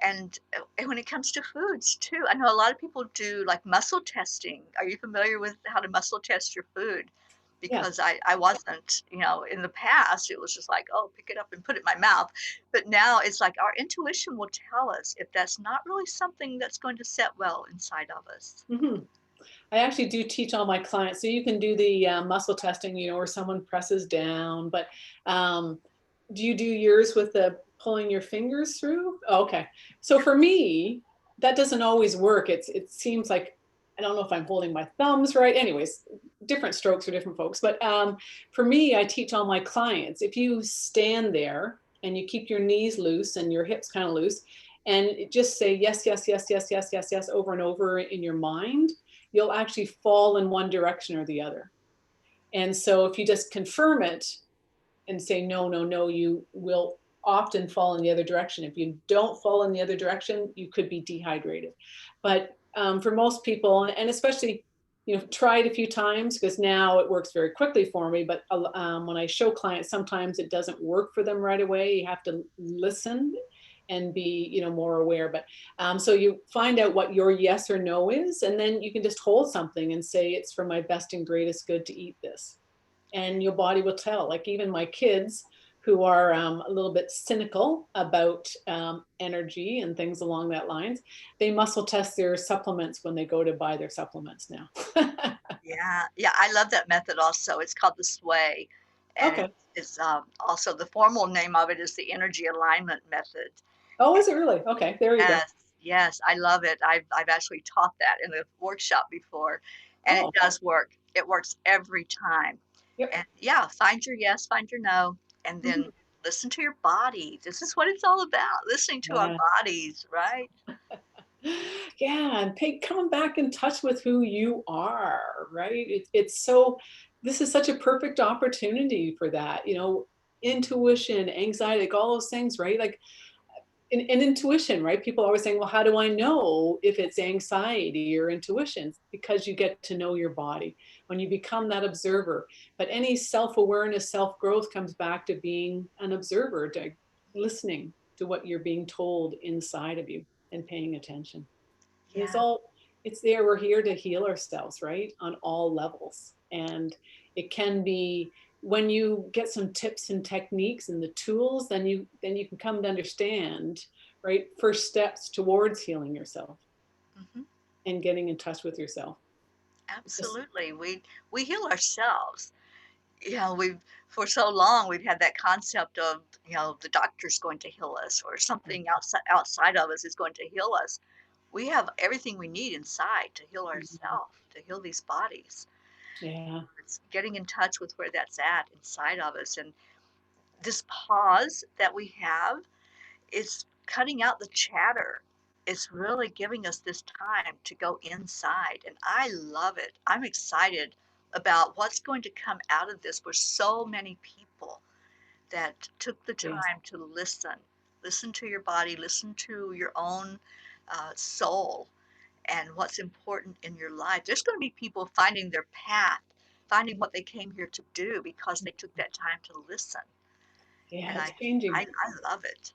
Speaker 1: And when it comes to foods too, I know a lot of people do like muscle testing. Are you familiar with how to muscle test your food?
Speaker 2: Yes.
Speaker 1: Because I wasn't, in the past, it was just like, oh, pick it up and put it in my mouth. But now it's like our intuition will tell us if that's not really something that's going to set well inside of us.
Speaker 2: Mhm. I actually do teach all my clients. So you can do the muscle testing, where someone presses down. But um, do you do yours with the pulling your fingers through? Oh, okay. So for me, that doesn't always work. It seems like I don't know if I'm holding my thumbs right. Anyways, different strokes for different folks. But for me, I teach all my clients, if you stand there and you keep your knees loose and your hips kind of loose, and just say yes, yes, yes, yes, yes, yes, yes over and over in your mind, you'll actually fall in one direction or the other. And so if you just confirm it and say no, no, no, you will often fall in the other direction. If you don't fall in the other direction, you could be dehydrated. But for most people, and especially, try it a few times because now it works very quickly for me. But when I show clients, sometimes it doesn't work for them right away. You have to listen and be, more aware. But so you find out what your yes or no is, and then you can just hold something and say, it's for my best and greatest good to eat this, and your body will tell. Like even my kids who are a little bit cynical about energy and things along that lines, they muscle test their supplements when they go to buy their supplements now.
Speaker 1: Yeah, yeah, I love that method also. It's called the sway, and
Speaker 2: Okay.
Speaker 1: it's also the formal name of it is the energy alignment method.
Speaker 2: Oh, is it really? Okay, there you go.
Speaker 1: Yes, yes, I love it. I've actually taught that in a workshop before, and it
Speaker 2: Oh,
Speaker 1: does work. It works every time.
Speaker 2: yep.
Speaker 1: And yeah, find your yes, find your no, and
Speaker 2: Mhm.
Speaker 1: then listen to your body. This is what it's all about, listening to our
Speaker 2: Yeah.
Speaker 1: bodies, right?
Speaker 2: Yeah, and come back in touch with who you are, right? It's so, this is such a perfect opportunity for that, intuition, anxiety, like all those things, right? Like in intuition, right? People are always saying, well, how do I know if it's anxiety or intuition? Because you get to know your body when you become that observer. But any self awareness, self growth comes back to being an observer, to listening to what you're being told inside of you and paying attention. And
Speaker 1: Yeah,
Speaker 2: it's there. We're here to heal ourselves, right? On all levels. And it can be, when you get some tips and techniques and the tools, then you can come to understand, right? First steps towards healing yourself
Speaker 1: mhm,
Speaker 2: and getting in touch with yourself. It's just,
Speaker 1: absolutely. We heal ourselves. We've for so long we've had that concept of, the doctor's going to heal us or something outside of us is going to heal us. We have everything we need inside to heal ourselves, to heal these bodies.
Speaker 2: yeah.
Speaker 1: It's getting in touch with where that's at inside of us. And this pause that we have is cutting out the chatter. It's really giving us this time to go inside. And I love it. I'm excited about what's going to come out of this for so many people that took the
Speaker 2: Yes.
Speaker 1: time to listen. Listen to your body, listen to your own soul and what's important in your life. There's going to be people finding their path, finding what they came here to do because they took that time to listen.
Speaker 2: Yeah,
Speaker 1: And
Speaker 2: it's
Speaker 1: I love it.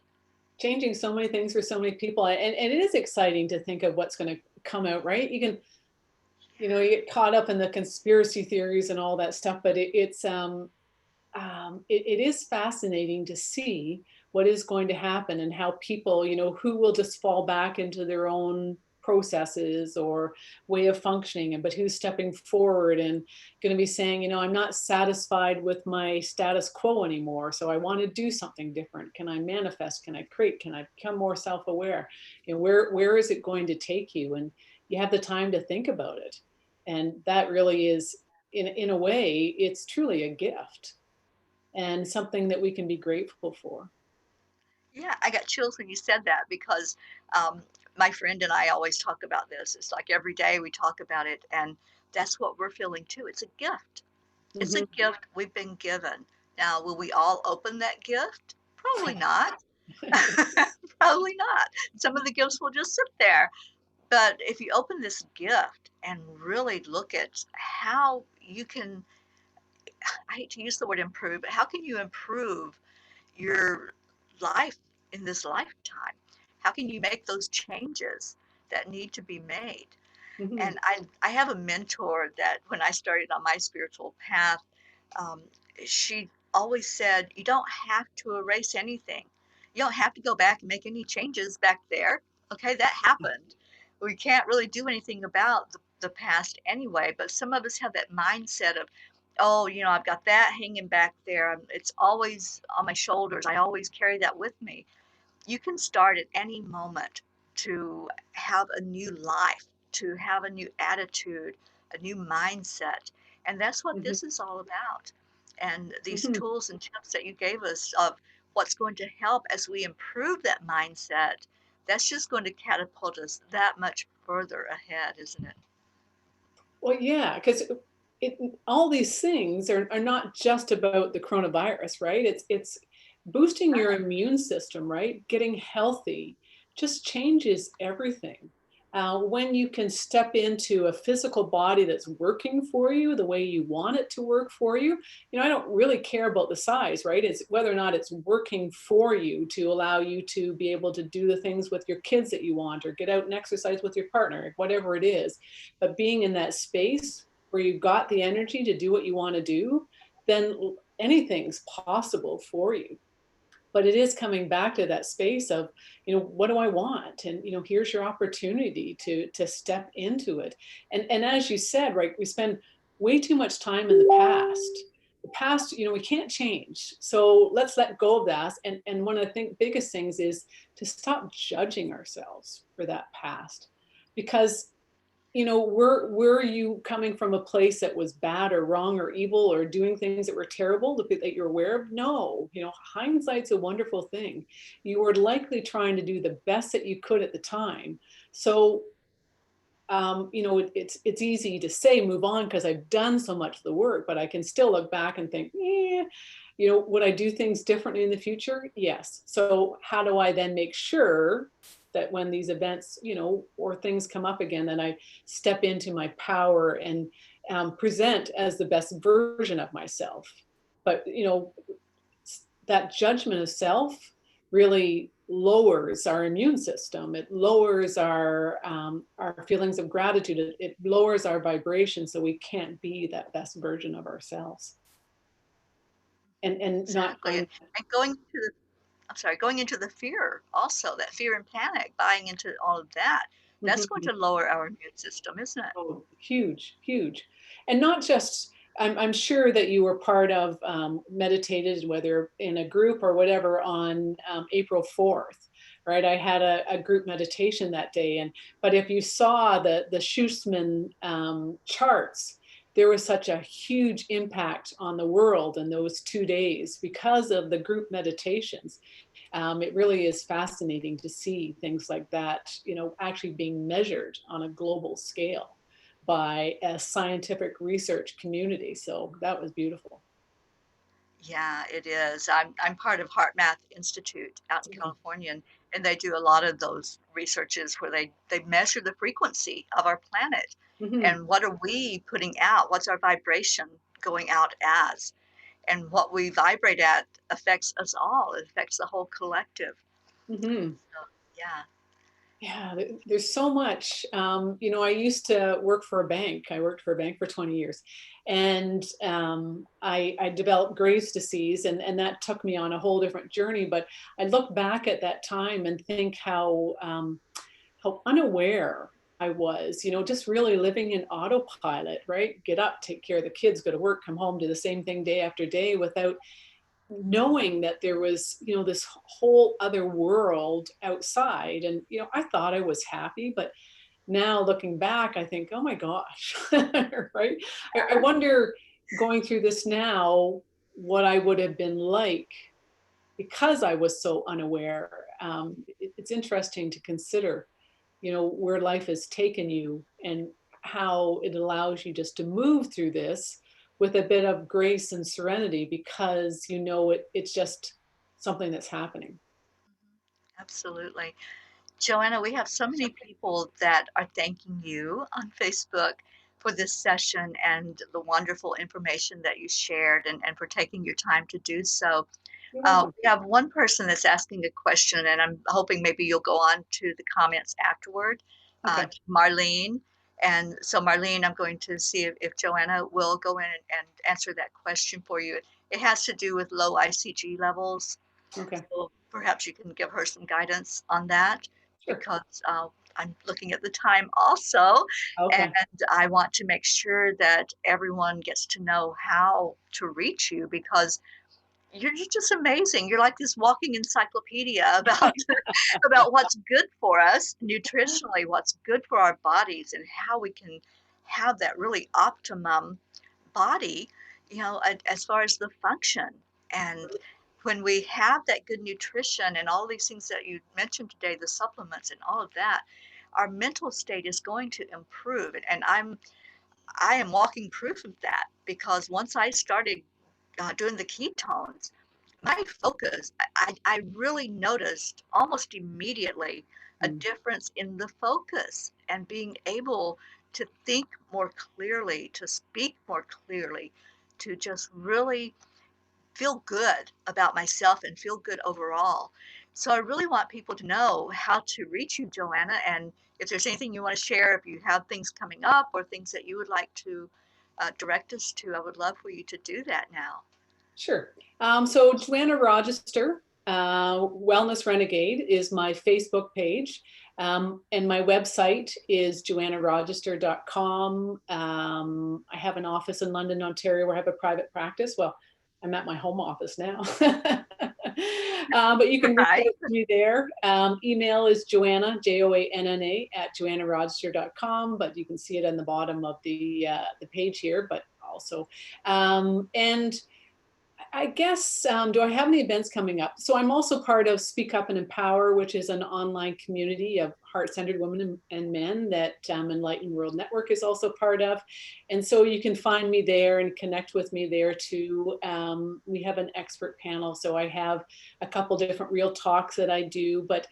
Speaker 2: changing so many things for so many people. And it is exciting to think of what's going to come out, right? You get caught up in the conspiracy theories and all that stuff, but it is fascinating to see what is going to happen and how people, who will just fall back into their own processes or way of functioning, and but who's stepping forward and going to be saying, I'm not satisfied with my status quo anymore, so I want to do something different. Can I manifest? Can I create? Can I become more self-aware? Where is it going to take you? And you have the time to think about it, and that really is, in a way, it's truly a gift and something that we can be grateful for.
Speaker 1: Yeah, I got chills when you said that because um, my friend and I always talk about this. It's like every day we talk about it, and that's what we're feeling too. It's a gift. It's a
Speaker 2: Hmm.
Speaker 1: gift we've been given. Now, will we all open that gift? Probably not. Probably not. Some of the gifts will just sit there. But if you open this gift and really look at how you can, I hate to use the word improve, but how can you improve your life in this lifetime? How can you make those changes that need to be made?
Speaker 2: Hmm.
Speaker 1: And I have a mentor that when I started on my spiritual path, um, she always said, "You don't have to erase anything. You don't have to go back and make any changes back there. Okay, that happened. We can't really do anything about the past anyway." But some of us have that mindset of, "Oh, I've got that hanging back there. It's always on my shoulders. I always carry that with me." You can start at any moment to have a new life, to have a new attitude, a new mindset. And that's what
Speaker 2: Mhm.
Speaker 1: this is all about. And these
Speaker 2: Mhm.
Speaker 1: tools and tips that you gave us of what's going to help as we improve that mindset, that's just going to catapult us that much further ahead, isn't it?
Speaker 2: Well, yeah, because it all these things are not just about the coronavirus, right? It's boosting your immune system, right? Getting healthy just changes everything. When you can step into a physical body that's working for you the way you want it to work for you, I don't really care about the size, right? It's whether or not it's working for you to allow you to be able to do the things with your kids that you want or get out and exercise with your partner, whatever it is. But being in that space where you've got the energy to do what you want to do, then anything's possible for you. But it is coming back to that space of, what do I want? And here's your opportunity to step into it. And as you said, right, we spend way too much time in the past. The past, we can't change. So let's let go of that. And one of the biggest things is to stop judging ourselves for that past. Because were you coming from a place that was bad or wrong or evil or doing things that were terrible that you're aware of? No, hindsight's a wonderful thing. You were likely trying to do the best that you could at the time. So it's easy to say move on because I've done so much of the work, but I can still look back and think, would I do things differently in the future? Yes. So how do I then make sure that when these events, or things come up again, that I step into my power and present as the best version of myself? But that judgment of self really lowers our immune system. It lowers our feelings of gratitude. It lowers our vibration, so we can't be that best version of ourselves. And not
Speaker 1: Exactly.
Speaker 2: find.
Speaker 1: And going to the I'm sorry, going into the fear also, that fear and panic, buying into all of that, that's going
Speaker 2: Mhm.
Speaker 1: to lower our immune system, isn't it?
Speaker 2: Oh, huge, huge. And not just, I'm sure that you were part of, meditated, whether in a group or whatever, on April 4th, right? I had a group meditation that day. But if you saw the Schussman charts, there was such a huge impact on the world in those 2 days because of the group meditations. It really is fascinating to see things like that, actually being measured on a global scale by a scientific research community. So that was beautiful.
Speaker 1: Yeah, it is. I'm part of Heart Math Institute out in
Speaker 2: Mhm.
Speaker 1: California, and they do a lot of those researches where they measure the frequency of our planet
Speaker 2: Mhm.
Speaker 1: and what are we putting out? What's our vibration going out as? And what we vibrate at affects us all. It affects the whole collective.
Speaker 2: Mhm.
Speaker 1: So, yeah.
Speaker 2: Yeah, there's so much. I used to work for a bank. I worked for a bank for 20 years, and I developed Graves' disease, and that took me on a whole different journey. But I look back at that time and think how unaware I was, just really living in autopilot, right? Get up, take care of the kids, go to work, come home, do the same thing day after day without knowing that there was, this whole other world outside. And, I thought I was happy, but now looking back, I think, oh my gosh, right? I wonder, going through this now, what I would have been like because I was so unaware. It's interesting to consider, where life has taken you and how it allows you just to move through this with a bit of grace and serenity because it's just something that's happening.
Speaker 1: Mhm. Absolutely. Joanna, we have so many people that are thanking you on Facebook for this session and the wonderful information that you shared and for taking your time to do so.
Speaker 2: You're welcome.
Speaker 1: We have one person that's asking a question, and I'm hoping maybe you'll go on to the comments afterward,
Speaker 2: Okay.
Speaker 1: Marlene. And so, Marlene, I'm going to see if Joanna will go in and answer that question for you. It has to do with low ICG levels,
Speaker 2: Okay.
Speaker 1: so perhaps you can give her some guidance on that
Speaker 2: Sure.
Speaker 1: because I'm looking at the time also, and
Speaker 2: Okay.
Speaker 1: I want to make sure that everyone gets to know how to reach you because you're just amazing. You're like this walking encyclopedia about about what's good for us nutritionally, what's good for our bodies, and how we can have that really optimum body, as far as the function. And when we have that good nutrition and all these things that you mentioned today, the supplements and all of that, our mental state is going to improve. And I am walking proof of that because once I started doing the ketones, my focus, I really noticed almost immediately a
Speaker 2: Mm.
Speaker 1: difference in the focus and being able to think more clearly, to speak more clearly, to just really feel good about myself and feel good overall. So I really want people to know how to reach you, Joanna. And if there's anything you want to share, if you have things coming up or things that you would like to direct us to, I would love for you to do that now.
Speaker 2: Sure. So Joanna Rogister, Wellness Renegade, is my Facebook page. And my website is joannarogister.com. I have an office in London, Ontario, where I have a private practice. Well, I'm at my home office now. But you can reach
Speaker 1: Right.
Speaker 2: out to me there. Email is Joanna, Joanna, at joannarogister.com. But you can see it on the bottom of the page here. But also, and I guess, do I have any events coming up? So I'm also part of Speak Up and Empower, which is an online community of heart-centered women and men that Enlightened World Network is also part of. And so you can find me there and connect with me there too. We have an expert panel. So I have a couple different real talks that I do, but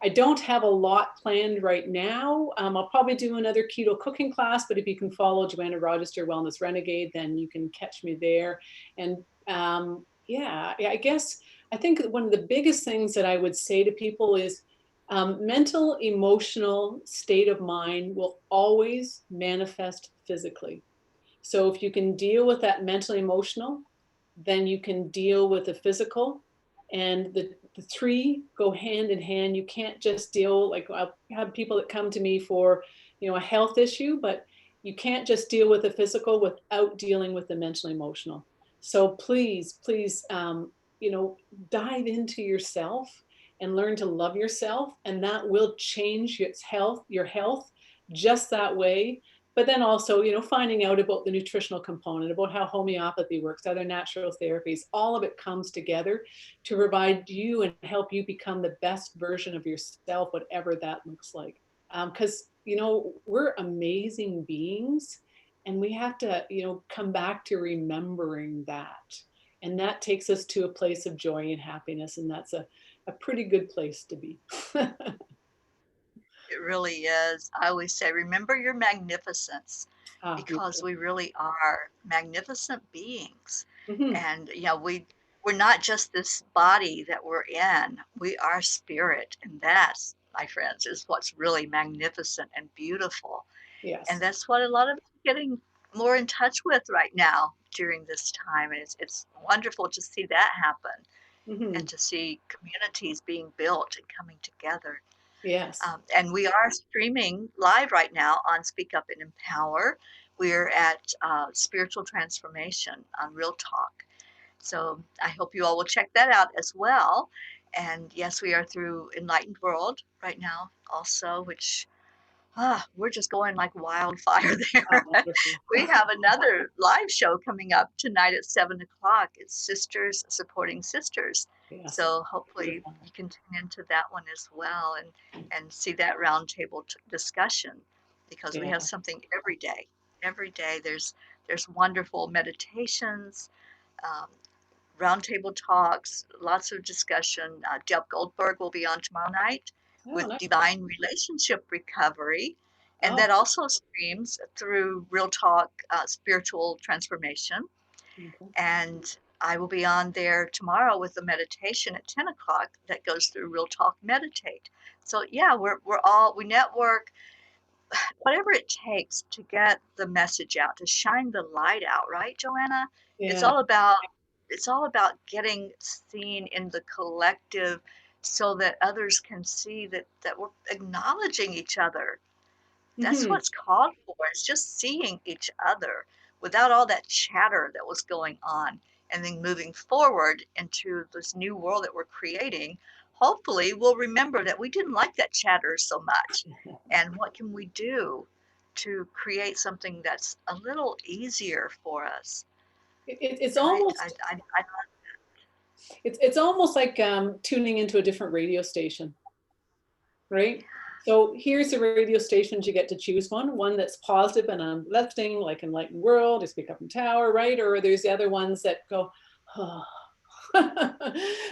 Speaker 2: I don't have a lot planned right now. I'll probably do another keto cooking class, but if you can follow Joanna Rogister Wellness Renegade, then you can catch me there. And yeah, I guess I think one of the biggest things that I would say to people is mental, emotional state of mind will always manifest physically. So if you can deal with that mental, emotional, then you can deal with the physical. And the three go hand in hand. You can't just deal, like I have people that come to me for, a health issue, but you can't just deal with the physical without dealing with the mental, emotional. So please, please, dive into yourself and learn to love yourself. And that will change your health just that way. But then also, finding out about the nutritional component, about how homeopathy works, other natural therapies, all of it comes together to provide you and help you become the best version of yourself, whatever that looks like. Because, we're amazing beings and we have to, come back to remembering that. And that takes us to a place of joy and happiness. And that's a pretty good place to be.
Speaker 1: It really is. I always say, remember your magnificence
Speaker 2: Ah,
Speaker 1: because
Speaker 2: beautiful.
Speaker 1: we really are magnificent beings.
Speaker 2: Mm-hmm.
Speaker 1: And, we're not just this body that we're in, we are spirit. And that's, my friends, is what's really magnificent and beautiful. And
Speaker 2: Yes.
Speaker 1: that's what a lot of us are getting more in touch with right now during this time. And it's wonderful to see that happen
Speaker 2: Mm-hmm.
Speaker 1: and to see communities being built and coming together.
Speaker 2: Yes.
Speaker 1: And we are streaming live right now on Speak Up and Empower. We're at Spiritual Transformation on Real Talk. So I hope you all will check that out as well. And yes, we are through Enlightened World right now, also, which we're just going like wildfire
Speaker 2: Oh,
Speaker 1: there.
Speaker 2: wonderful.
Speaker 1: We have another live show coming up tonight at 7 o'clock. It's Sisters Supporting Sisters.
Speaker 2: Yes.
Speaker 1: So hopefully
Speaker 2: Beautiful.
Speaker 1: you can tune into that one as well and see that roundtable discussion because we
Speaker 2: Yeah.
Speaker 1: have something every day. Every day there's wonderful meditations, um, roundtable talks, lots of discussion. Deb Goldberg will be on tomorrow night
Speaker 2: Oh,
Speaker 1: with
Speaker 2: nice.
Speaker 1: divine relationship recovery. And
Speaker 2: Oh,
Speaker 1: that also streams through Real Talk Spiritual Transformation.
Speaker 2: okay.
Speaker 1: And I will be on there tomorrow with a meditation at 10 o'clock that goes through Real Talk Meditate. So, yeah, we network whatever it takes to get the message out, to shine the light out, right, Joanna? It's
Speaker 2: Yeah.
Speaker 1: all about it's all about getting seen in the collective so that others can see that we're acknowledging each other. That's
Speaker 2: Hmm.
Speaker 1: what's called for. It's just seeing each other without all that chatter that was going on and then moving forward into this new world that we're creating. Hopefully, we'll remember that we didn't like that chatter so much. And what can we do? to create something that's a little easier for us,
Speaker 2: It's
Speaker 1: right?
Speaker 2: almost it's almost like tuning into a different radio station, right? So here's the radio stations you get to choose one that's positive and uplifting, like Enlightened World, or Speak Up and Tower, right? Or there's the other ones that go, oh.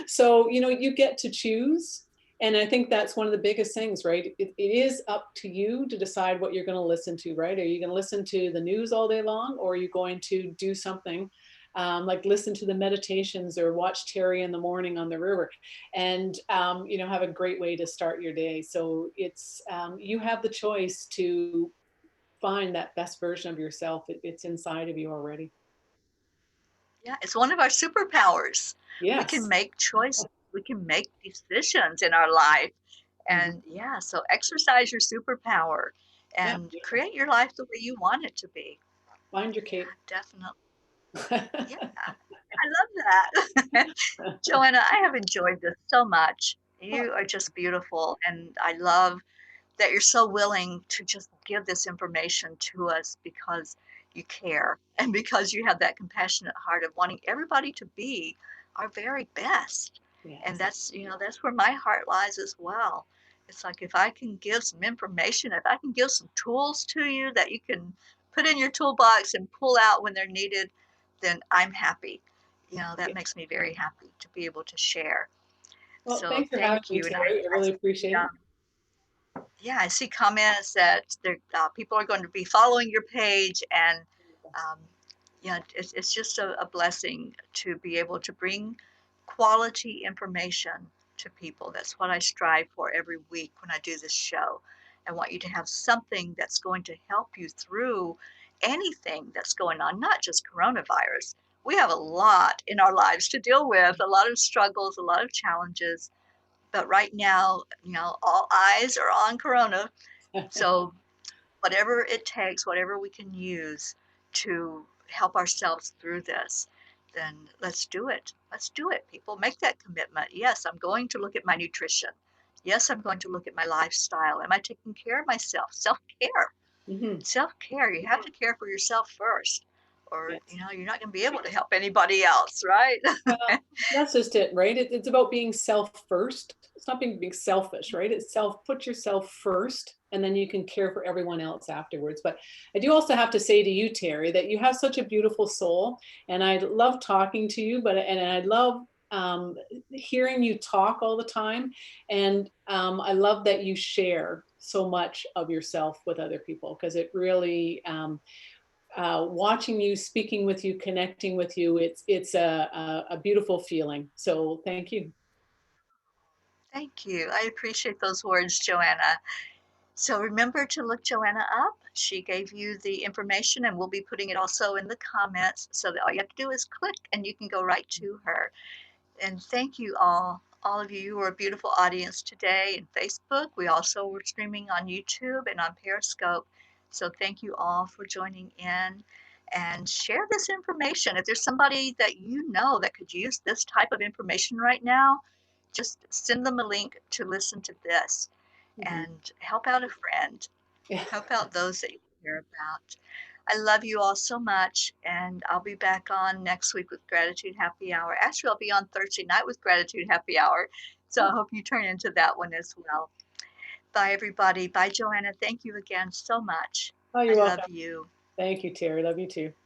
Speaker 2: So, you get to choose. And I think that's one of the biggest things, right? It is up to you to decide what you're going to listen to, right? Are you going to listen to the news all day long, or are you going to do something like listen to the meditations or watch Teri in the morning on the river? And have a great way to start your day. So it's you have the choice to find that best version of yourself. It's inside of you already.
Speaker 1: Yeah, it's one of our superpowers. We can
Speaker 2: Yes.
Speaker 1: make choices, we can make decisions in our life.
Speaker 2: Mhm.
Speaker 1: And yeah, so exercise your superpower
Speaker 2: Yeah,
Speaker 1: and
Speaker 2: beautiful.
Speaker 1: create your life the way you want it to be.
Speaker 2: Find your
Speaker 1: Yeah,
Speaker 2: cape.
Speaker 1: definitely. Yeah, I love that. Joanna, I have enjoyed this so much.
Speaker 2: Oh,
Speaker 1: You are
Speaker 2: thank
Speaker 1: just beautiful, and I love that you're so willing to just give this information to us because you care and because you have that compassionate heart of wanting everybody to be our very best.
Speaker 2: you.
Speaker 1: And
Speaker 2: Yes.
Speaker 1: that's where my heart lies as well. It's like if I can give some information, if I can give some tools to you that you can put in your toolbox and pull out when they're needed, then I'm happy. That
Speaker 2: Yeah.
Speaker 1: makes me very happy to be able to share.
Speaker 2: Well,
Speaker 1: So
Speaker 2: thanks for having
Speaker 1: thank
Speaker 2: me,
Speaker 1: you. And
Speaker 2: Terry. I really appreciate it.
Speaker 1: yeah, I see comments that people are going to be following your page, and um, yeah, it's just a blessing to be able to bring quality information to people. That's what I strive for every week when I do this show. I want you to have something that's going to help you through anything that's going on, not just coronavirus. We have a lot in our lives to deal with, a lot of struggles, a lot of challenges. But right now, all eyes are on Corona. So whatever it takes, whatever we can use to help ourselves through this, then let's do it. Let's do it, people. Make that commitment. Yes, I'm going to look at my nutrition. Yes, I'm going to look at my lifestyle. Am I taking care of myself? Self care.
Speaker 2: Hmm.
Speaker 1: Self care. You have to care for yourself first, or
Speaker 2: Yes.
Speaker 1: you're not going to be able to help anybody else, right?
Speaker 2: Well, that's just it, right? It's about being self first. It's not being selfish, right? It's put yourself first, and then you can care for everyone else afterwards. But I do also have to say to you, Terry, that you have such a beautiful soul, and I love talking to you. And I love hearing you talk all the time, and I love that you share so much of yourself with other people because it really watching you, speaking with you, connecting with you, it's a beautiful feeling. So thank you.
Speaker 1: Thank you. I appreciate those words, Joanna. So remember to look Joanna up. She gave you the information, and we'll be putting it also in the comments so that all you have to do is click and you can go right to her. And thank you all of you. You were a beautiful audience today in Facebook. We also were streaming on YouTube and on Periscope. So thank you all for joining in and share this information. If there's somebody that you know that could use this type of information right now, just send them a link to listen to this
Speaker 2: Mhm.
Speaker 1: and help out a friend.
Speaker 2: Yeah.
Speaker 1: Help out those that you care about. I love you all so much, and I'll be back on next week with Gratitude Happy Hour. Actually, I'll be on Thursday night with Gratitude Happy Hour, so I
Speaker 2: Oh,
Speaker 1: hope you turn into that one as well. Bye, everybody. Bye, Joanna. Thank you again so much.
Speaker 2: oh,
Speaker 1: I
Speaker 2: you're welcome.
Speaker 1: love you.
Speaker 2: Thank you, Terry. Love you too.